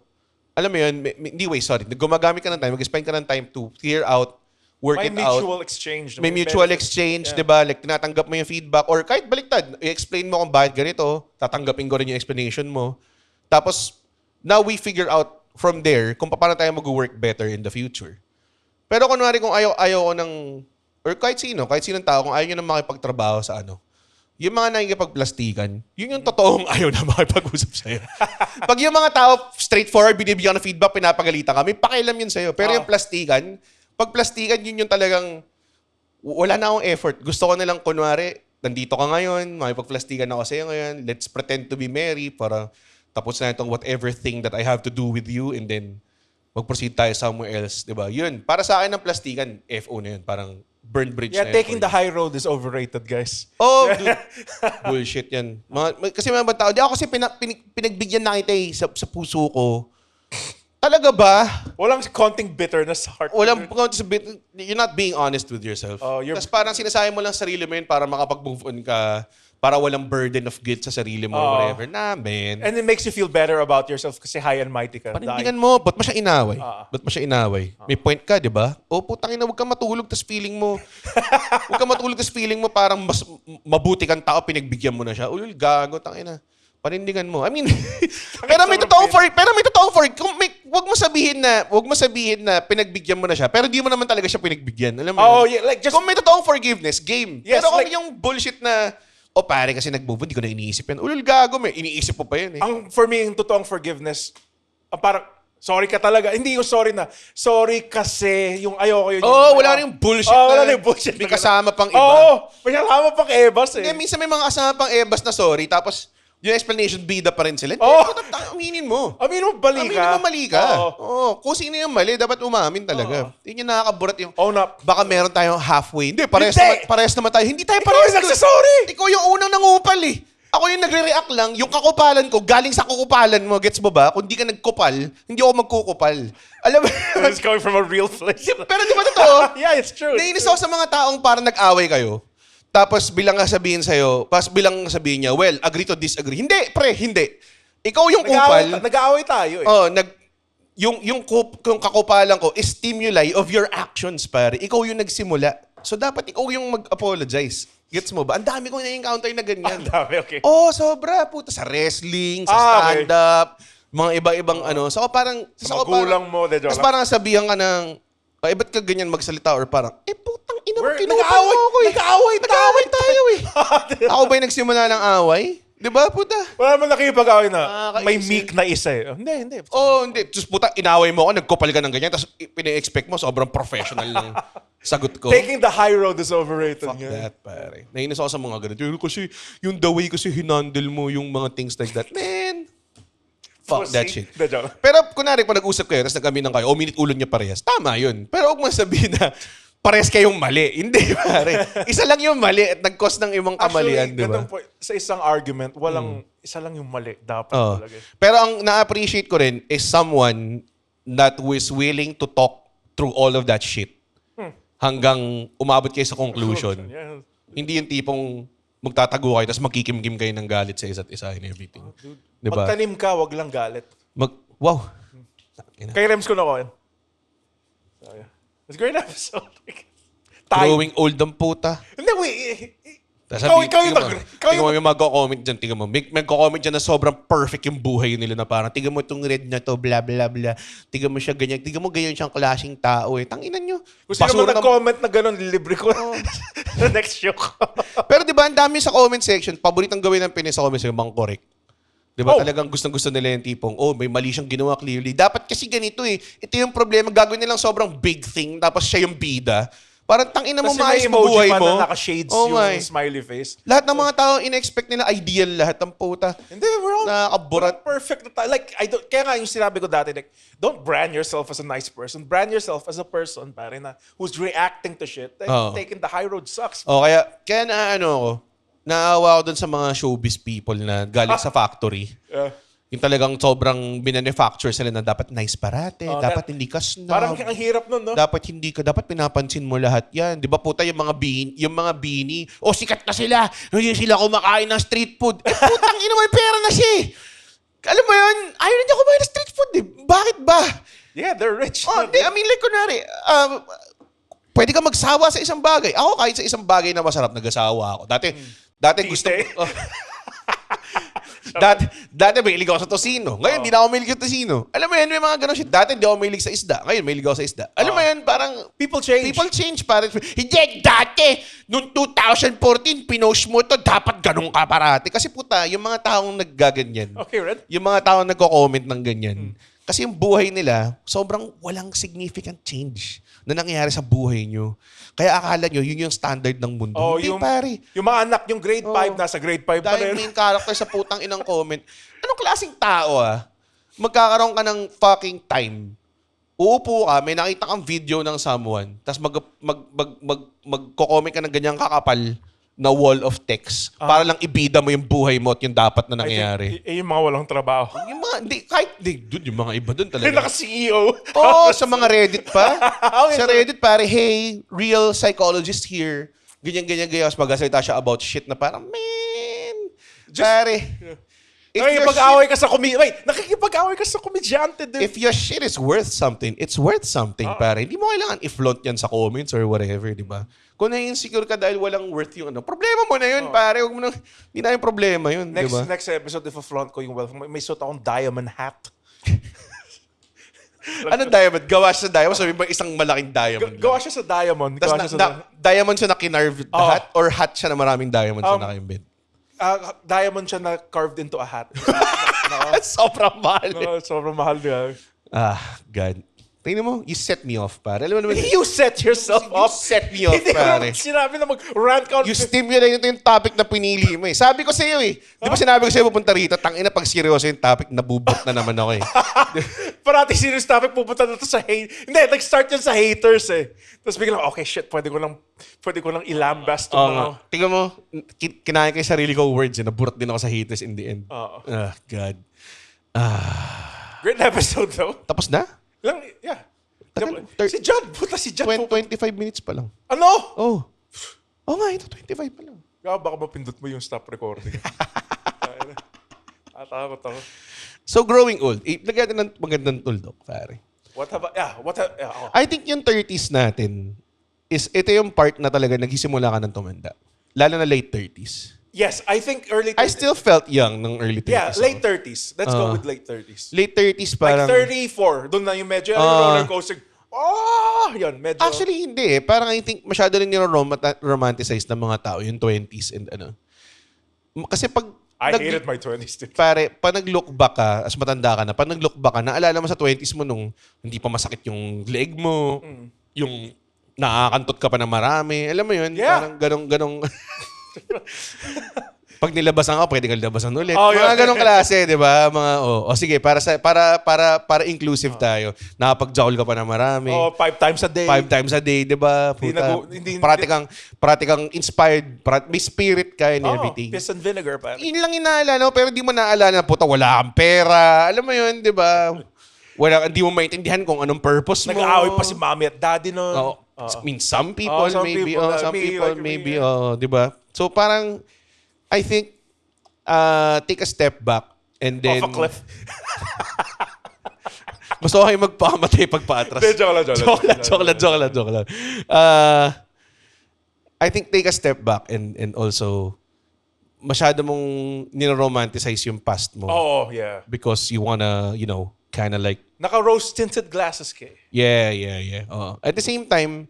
S2: Alam mo yun, hindi waste, sorry. Gumagamit ka ng time, mag-spend ka ng time to clear out, work it out.
S3: May mutual exchange.
S2: May mutual exchange, di ba? Like, tinatanggap mo yung feedback or kahit baliktad, i-explain mo kung bakit ganito, tatanggapin ko rin yung explanation mo. Tapos, now we figure out from there kung paano tayo mag-work better in the future. Pero kunwari kung ayaw ko ng, or kahit sinong tao, kung ayaw nyo na makipagtrabaho sa yung mga nakikipagplastikan, yun yung totoong ayaw na makipag-usap sa'yo. Pag yung mga tao straightforward, binibigyan ng feedback, pinapagalitan ka, may pakialam yun sa'yo. Pero yung plastikan, pag plastikan, yun yung talagang, wala na akong effort. Gusto ko na lang, kunwari, nandito ka ngayon, makipagplastikan ako sa'yo ngayon, let's pretend to be merry para tapos na itong whatever thing that I have to do with you and then mag-proceed tayo somewhere else, di ba? Yun, para sa akin ng plastikan, FO na yun. Parang burned bridge na
S3: Yeah,
S2: yun.
S3: taking the high road is overrated, guys.
S2: Oh, dude. Bullshit yan. Kasi mga tao, di ako kasi pinagbigyan na kita sa puso ko. Talaga ba?
S3: Walang konting bitterness sa heart.
S2: You're not being honest with yourself.
S3: Oh,
S2: Tapos parang sinasabi mo lang sarili mo yun para makapag-move on ka, para walang burden of guilt sa sarili mo or whatever. Nah, man.
S3: And it makes you feel better about yourself kasi high and mighty ka.
S2: Panindigan mo, ba't mo siya inaway? Ba't mo siya inaway? May point ka, di ba? O, putangin na, huwag kang matulog, tas feeling mo, parang mas mabuti kang tao, pinagbigyan mo na siya. Ulul, gago, tangin na. Panindigan mo. I mean, pero may totoong for wag mo sabihin na pinagbigyan mo na siya, pero di mo naman talaga siya pinagbigyan. Alam mo?
S3: Yeah, like just
S2: Kung may totoong forgiveness, game.
S3: Yes,
S2: pero kung
S3: like,
S2: yung bullshit na, pare kasi nag-move, di ko na iniisip yan. Ulul, gago, iniisip mo pa yun eh.
S3: for me, yung totoong forgiveness, parang, sorry ka talaga. Hindi yung sorry na, sorry kasi, yung ayoko yun.
S2: Wala na yung bullshit
S3: wala na yung bullshit.
S2: May kasama pang iba.
S3: May kasama pang ebas eh.
S2: Hindi, minsan may mga kasama pang ebas na sorry, tapos yung explanation, bida pa rin sila. Aminin mo.
S3: Aminin mo, mali ka.
S2: Kung sino yung mali, dapat umamin talaga. Yun yung nakakaburat yung,
S3: Up.
S2: baka meron tayong halfway. Hindi, parehas naman tayo. Hindi tayo
S3: Ikaw
S2: parehas.
S3: yung nagsasorry.
S2: Ikaw yung unang nangupal eh. Ako yung nagre-react lang. Yung kakupalan ko, galing sa kukupalan mo. Gets mo ba? Kung di ka nagkupal, hindi ako magkukupal. Alam mo?
S3: It's coming from a real place.
S2: Pero di ba totoo?
S3: Yeah, it's true.
S2: Nainis ako sa mga taong parang nag-away kayo. Tapos bilang sabihin niya, well, agree to disagree. Hindi, pre, hindi. Ikaw yung kupal.
S3: Nag-aaway tayo eh.
S2: Yung kakupalan ko is stimuli of your actions, pare. Ikaw yung nagsimula. So dapat ikaw yung mag-apologize. Gets mo ba? Ang dami kong na-encounter na ganyan.
S3: Ang dami, okay.
S2: Sobra. Puta, sa wrestling, sa stand-up, mga iba-ibang So parang...
S3: Sa magulang mo,
S2: Tapos parang sabihan ka ng, Ay, ba't ka ganyan magsalita? Or parang, putang ina mo,
S3: We're-
S2: kinupal
S3: nag-aaway-
S2: mo ako eh.
S3: nag-aaway
S2: tayo eh. Ako ba'y nagsimula ng away? Di ba, puta?
S3: Wala naman nakikipag-away na
S2: Nakakaisip.
S3: may meek na isa eh. Hindi.
S2: Hindi. Tapos puta, inaway mo ako, nagkupal ka ng ganyan, tapos pina-expect mo, sobrang professional ng sagot ko.
S3: Taking the high road is overrated.
S2: Fuck
S3: nga.
S2: that, pare. Nainis ako sa mga ganito. Yun kasi, yung the way kasi hinandle mo yung mga things like that. Man, fuck that shit.
S3: The joke.
S2: Pero kunwari, pag nag-usap kayo, tapos nag-aminan kayo, minute ulo niya parehas, tama yun. Pero huwag mo sabihin na, parehas kayong mali. Hindi, pare. Isa lang yung mali at nag-cause ng ibang kamalian, di ba?
S3: ganun po, sa isang argument, isa lang yung mali. Dapat
S2: Oo.
S3: talaga.
S2: Pero ang na-appreciate ko rin is someone that was willing to talk through all of that shit hanggang umabot kayo sa conclusion.
S3: Yeah.
S2: Hindi yung tipong magtatago kayo tapos magkikimkim kayo ng galit sa isa't isa and everything. Diba?
S3: Magtanim ka, wag lang galit.
S2: Wow.
S3: Kay Rems ko na ko. So, yeah. It's a great episode. Tayo.
S2: Growing old ang puta.
S3: Hindi,
S2: Tas
S3: ikaw
S2: sabi-
S3: yung
S2: tingnan mo yung magko-comment dyan. Tingnan mo. Magko-comment dyan na sobrang perfect yung buhay nila na parang, tingnan mo itong red na to, bla bla bla. Tingnan mo siya ganyan. Tingnan mo ganyan siyang klaseng tao eh. Tanginan nyo.
S3: Kung sino
S2: Basura
S3: man
S2: ng-
S3: nag-comment na gano'n, libre ko. Next show ko.
S2: Pero di ba, ang dami sa comment section, paboritang gawin ng Pinoy sa comment section, mang correct. Di ba,
S3: Oh.
S2: talagang gustong-gusto nila yung tipong, may mali siyang ginawa clearly. Dapat kasi ganito eh. Ito yung problema, gagawin nilang sobrang big thing, tapos siya yung bida. Parang tangina mo,
S3: Kasi
S2: maayos
S3: may
S2: mo
S3: emoji
S2: buhay
S3: pa
S2: mo.
S3: na naka-shades
S2: Oh
S3: yung
S2: my.
S3: smiley face.
S2: Lahat ng mga tao, in-expect nila ideal lahat ng puta.
S3: Hindi, we're all
S2: Nakakaburat.
S3: perfect. Like, kaya nga yung sinabi ko dati, like, don't brand yourself as a nice person. Brand yourself as a person, pare, na who's reacting to shit. Like,
S2: Oo.
S3: taking the high road sucks.
S2: O kaya naawa ako dun sa mga showbiz people na galing sa factory.
S3: Yeah.
S2: Yung talagang sobrang binanufacture sila na dapat nice parate,
S3: Oh,
S2: dapat hindi ka snob.
S3: Parang ang hirap nun, no?
S2: Dapat pinapansin mo lahat yan. Di ba puta yung mga bini, sikat na sila, hindi sila kumakain ng street food. Putang ina mo, may pera na siya eh. Alam mo yun, ayaw na niya kumain ng street food eh. Bakit ba?
S3: Yeah, they're rich.
S2: I mean, like kunwari, pwede ka magsawa sa isang bagay. Ako kahit sa isang bagay na masarap, nag-asawa ako. Dati gusto ko... Dati mahilig ako sa tosino. Ngayon, hindi na ako mahilig sa tosino. Alam mo yan, may mga ganun shit. Dati hindi ako mahilig sa isda. Ngayon, mahilig ako sa isda. Alam mo yan, parang...
S3: People change.
S2: People change, parang... Hindi, dati, noong 2014, pinost mo to, dapat ganun ka parati. Kasi puta, yung mga taong naggaganyan.
S3: Okay, Red?
S2: Yung mga taong nagko-comment ng ganyan. Kasi yung buhay nila, sobrang walang significant change na nangyayari sa buhay nyo. Kaya akala nyo, yun yung standard ng mundo.
S3: Oh,
S2: Hindi,
S3: yung,
S2: pare.
S3: yung mga anak, yung grade 5, nasa grade 5 pa
S2: Dahil
S3: rin.
S2: main character sa putang inang comment. Anong klaseng tao magkakaroon ka ng fucking time. Uupo ka, may nakita kang video ng someone, tapos magko-comment ka ng ganyang kakapal na wall of text para lang ibida mo yung buhay mo at yung dapat na nangyayari.
S3: Yung mga walang trabaho.
S2: Yung mga, dude, yung mga iba doon
S3: Yung
S2: talaga.
S3: naka-CEO.
S2: Oo, sa mga Reddit pa.
S3: Okay,
S2: Sa
S3: so-
S2: Reddit, pare, hey, real psychologist here. Ganyan. Tapos magsasalita siya about shit na parang, man, pare. If your
S3: Nakikipag-away ka sa nakikipag-away ka sa komedyante din.
S2: If your shit is worth something, it's worth something, pare. Hindi mo kailangan i-flaunt yan sa comments or whatever, di ba? Kung na-insecure ka dahil walang worth yung problema mo na yun, pare. Huwag mo na, hindi na yung problema yun, di ba?
S3: Next episode, if flaunt ko yung wealth, may suot akong diamond hat.
S2: Anong diamond? Gawa siya sa diamond? Sabi mo, isang malaking diamond.
S3: Gawa siya sa diamond.
S2: Tapos
S3: Gawa siya sa
S2: diamond siya na kinarved na
S3: Oo.
S2: hat or hat siya na maraming diamonds na nakaimbit?
S3: diamond siya na carved into a hat.
S2: Sobrang mahal.
S3: No, sobrang mahal niya.
S2: God. Tingnan mo, you set me off, pare. Alam mo naman,
S3: You set yourself
S2: you
S3: up.
S2: set me off,
S3: Hindi ko
S2: pare.
S3: naman sinabi na mag-rant ka.
S2: You stimulate ito yung topic na pinili mo eh. Sabi ko sa iyo eh. Di ba sinabi ko sa iyo pupunta rito, tangina pag seryoso yung topic, nabubot na naman ako eh.
S3: Parati serious topic, pupunta na to sa hate. Hindi, nag-start yan sa haters eh. Tapos biglang, okay, shit, pwede ko lang ilambast to mga.
S2: Tingnan mo, kinaya ko yung sarili ko words eh. Naburat din ako sa haters in the end.
S3: Oo.
S2: God.
S3: Great episode though.
S2: Tapos na?
S3: Lang, yeah.
S2: Tagal,
S3: Si John, puta si John.
S2: 25 minutes pa lang.
S3: Ano?
S2: Oh. Oo nga, ito 25 pa lang.
S3: Baka mapindot mo yung stop recording. Takot ako.
S2: So, growing old. Lagyan natin ng magandang tuldok, pare.
S3: Oh.
S2: I think yung 30s natin ito yung part na talaga nagsisimula ka ng tumanda. Lalo na late 30s.
S3: Yes, I think early 30s.
S2: I still felt young ng early 30s.
S3: Yeah, late 30s. Let's go with late 30s.
S2: Late 30s
S3: Like
S2: parang...
S3: 34, doon na yung medyo roller coaster. Yun, medyo...
S2: Actually, hindi eh. Parang I think masyado rin niro-romanticize ng mga tao yung 20s and ano. Kasi pag
S3: I hated my 20s too.
S2: pare, pag nag-look back ka, as matanda ka na, pag nag-look back ka, naalala mo sa 20s mo nung hindi pa masakit yung leg mo, yung nakakantot ka pa na marami. Alam mo yun?
S3: Yeah.
S2: Parang ganong pag nilabasan ka, pwede kang labasan ulit.
S3: Oh, yeah.
S2: Mga ganong klase, di ba? Mga, sige, para inclusive tayo. Nakapag-jowl ka pa na marami.
S3: 5 times a day.
S2: 5 times a day, di ba? Puta, parati kang inspired, may spirit ka and everything.
S3: Piss and vinegar pa.
S2: Yun lang inaalala mo, pero di mo naalala na, puta, wala kang pera. Alam mo yun, di ba? Hindi mo maintindihan kung anong purpose mo.
S3: Nag-aaway pa si mommy at daddy nun.
S2: I mean, some people maybe. Some people maybe. Di ba? So parang, I think, take a step back and then...
S3: Off a cliff.
S2: Mas okay magpakamatay pagpaatras. Joke lang. I think take a step back and also masyado mong niromanticize yung past mo.
S3: Yeah.
S2: Because you wanna, kind of like...
S3: Naka-rose tinted glasses ka eh.
S2: Yeah. At the same time,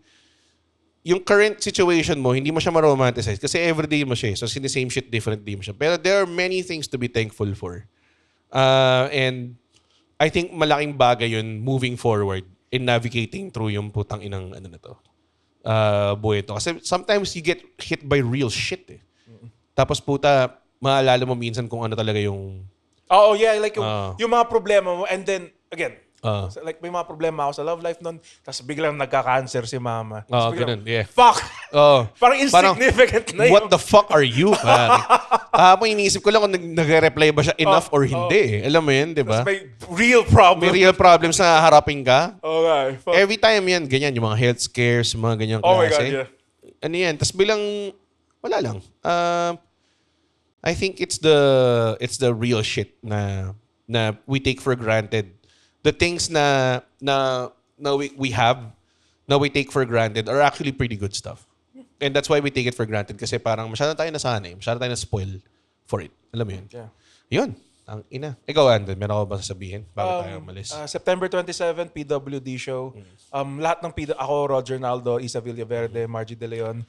S2: yung current situation mo, hindi mo siya ma-romanticize kasi everyday mo siya. So, the same shit, different day mo siya. Pero there are many things to be thankful for. And I think malaking bagay yun moving forward in navigating through yung putang inang buhay ito. Kasi sometimes you get hit by real shit eh. Tapos puta, maalala mo minsan kung ano talaga yung...
S3: Yeah. Like yung mga problema mo and then, again, so, like may mga problema ako sa love life nun, tapos biglang nagka-cancer si mama.
S2: Ganun, yeah.
S3: Fuck! Parang insignificant na yun.
S2: What the fuck are you, pare? Kahapon iniisip ko lang kung nag-reply ba siya enough or hindi. Alam mo yun, di ba?
S3: May real problem.
S2: May real problems na harapin ka.
S3: Okay. Fuck.
S2: Every time yan, ganyan. Yung mga health scares, mga ganyang klase.
S3: Oh my God, yeah.
S2: Ano yan? Tapos bilang, wala lang. I think it's the real shit na we take for granted. The things na we have, na we take for granted are actually pretty good stuff. And that's why we take it for granted kasi parang masyado tayo nasanay, masyado tayo na-spoil for it. Alam mo yun?
S3: Yeah.
S2: Yun. Ang ina. Ikaw, Andon, meron ka ba sasabihin bago tayo umalis?
S3: September 27, PWD show. Lahat ng ako, Roger Naldo, Isa Villaverde, Margie De Leon,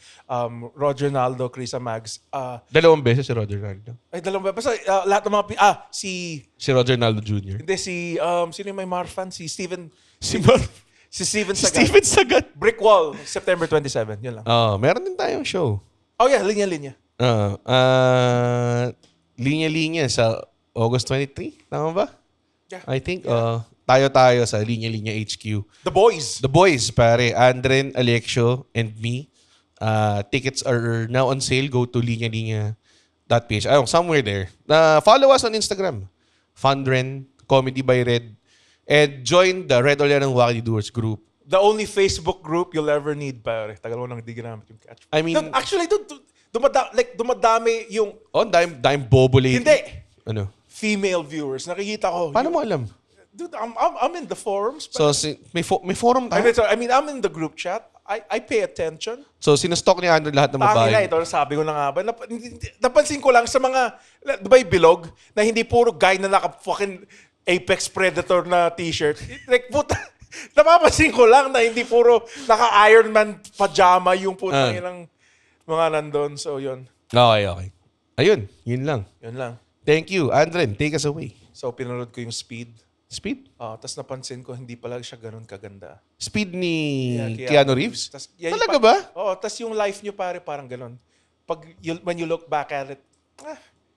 S3: Roger Naldo, Krisa Mags.
S2: Dalawang beses si Roger Naldo.
S3: Dalawang basta lahat ng mga si
S2: Roger Naldo Jr.
S3: Hindi sino yung may Marfan? Si Steven Sagat.
S2: Steven Sagat.
S3: Brick Wall, September 27. Yun lang.
S2: Meron din tayong show.
S3: Yeah, linya-linya.
S2: Linya-linya sa August 23. Tama ba?
S3: Yeah.
S2: I think tayo sa Linya-Linya HQ.
S3: The Boys.
S2: The Boys, pare. Andren, Alexio, and me. Tickets are now on sale. Go to linyalinya.ph. Somewhere there. Follow us on Instagram. Fundren, Comedy by Red. And join the Red Oleran Wacky Doers group.
S3: The only Facebook group you'll ever need, pare. Tagal mo nang hindi ginamit yung catch.
S2: I mean...
S3: Actually, dumadami yung...
S2: dime bobo lady.
S3: Hindi.
S2: Ano?
S3: Female viewers. Nakikita ko.
S2: Paano mo alam?
S3: Dude, I'm in the forums.
S2: So, may forum tayo?
S3: I'm in the group chat. I pay attention.
S2: So, sinustock ni Andrew lahat ng
S3: Tangina
S2: babae?
S3: ito, sabi ko na nga ba. Napansin ko lang sa mga, di ba yung bilog, na hindi puro guy na naka-fucking Apex Predator na t-shirt. Like, puta, napapansin ko lang na hindi puro naka-Iron Man pajama yung putang ilang mga nandun. So, yun.
S2: Okay. Ayun, yun lang.
S3: Yun lang.
S2: Thank you. Andren, take us away.
S3: So, pinanood ko yung Speed.
S2: Speed?
S3: Tapos napansin ko, hindi pala siya ganun kaganda.
S2: Speed ni
S3: Yeah,
S2: Keanu Reeves? Talaga ba?
S3: Oo, tas yung life niyo pare parang ganun. When you look back at it,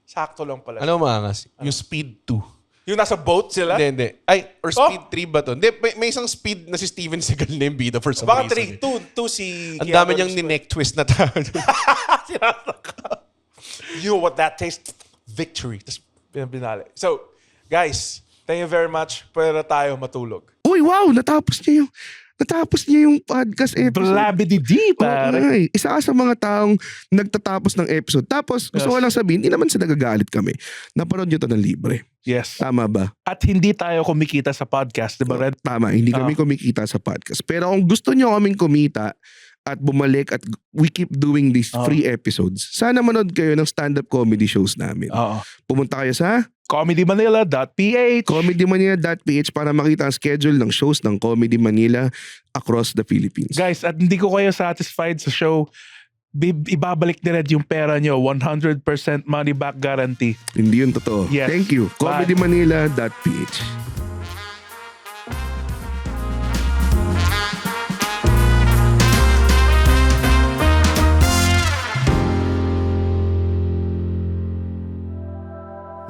S3: sakto lang pala.
S2: Ano maangas? Yung Speed 2.
S3: Yung nasa boat sila?
S2: Hindi. Or Speed 3 ba to? Hindi, may isang Speed na si Steven Seagal na yung bida for some
S3: Baka
S2: reason.
S3: 3, 2 si
S2: Ang dami niyang ni-neck twist na tao.
S3: You know what that tastes? Victory. Tapos binali. So, guys, thank you very much. Pwede na tayo matulog.
S5: Uy, wow! Natapos niya yung podcast episode.
S6: Blabidi, pare.
S5: Okay. Isa ka sa mga taong nagtatapos ng episode. Tapos, gusto ko lang sabihin, hindi naman sa nagagalit kami. Napanood nyo to ng libre.
S6: Yes.
S5: Tama ba?
S6: At hindi tayo kumikita sa podcast, di ba, Red?
S5: Tama, hindi kami kumikita sa podcast. Pero kung gusto nyo kaming kumita, at bumalik at we keep doing these free episodes. Sana manood kayo ng stand-up comedy shows namin.
S6: Oo.
S5: Pumunta kayo sa
S6: comedymanila.ph.
S5: comedymanila.ph para makita ang schedule ng shows ng Comedy Manila across the Philippines.
S6: Guys, at hindi ko kayo satisfied sa show, ibabalik na rin yung pera nyo. 100% money back guarantee.
S5: Hindi yun totoo.
S6: Yes.
S5: Thank you.
S6: Bye.
S5: comedymanila.ph.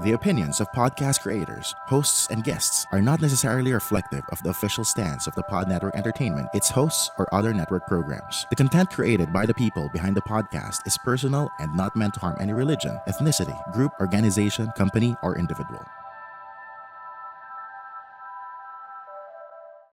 S7: The opinions of podcast creators, hosts, and guests are not necessarily reflective of the official stance of the Pod Network Entertainment, its hosts, or other network programs. The content created by the people behind the podcast is personal and not meant to harm any religion, ethnicity, group, organization, company, or individual.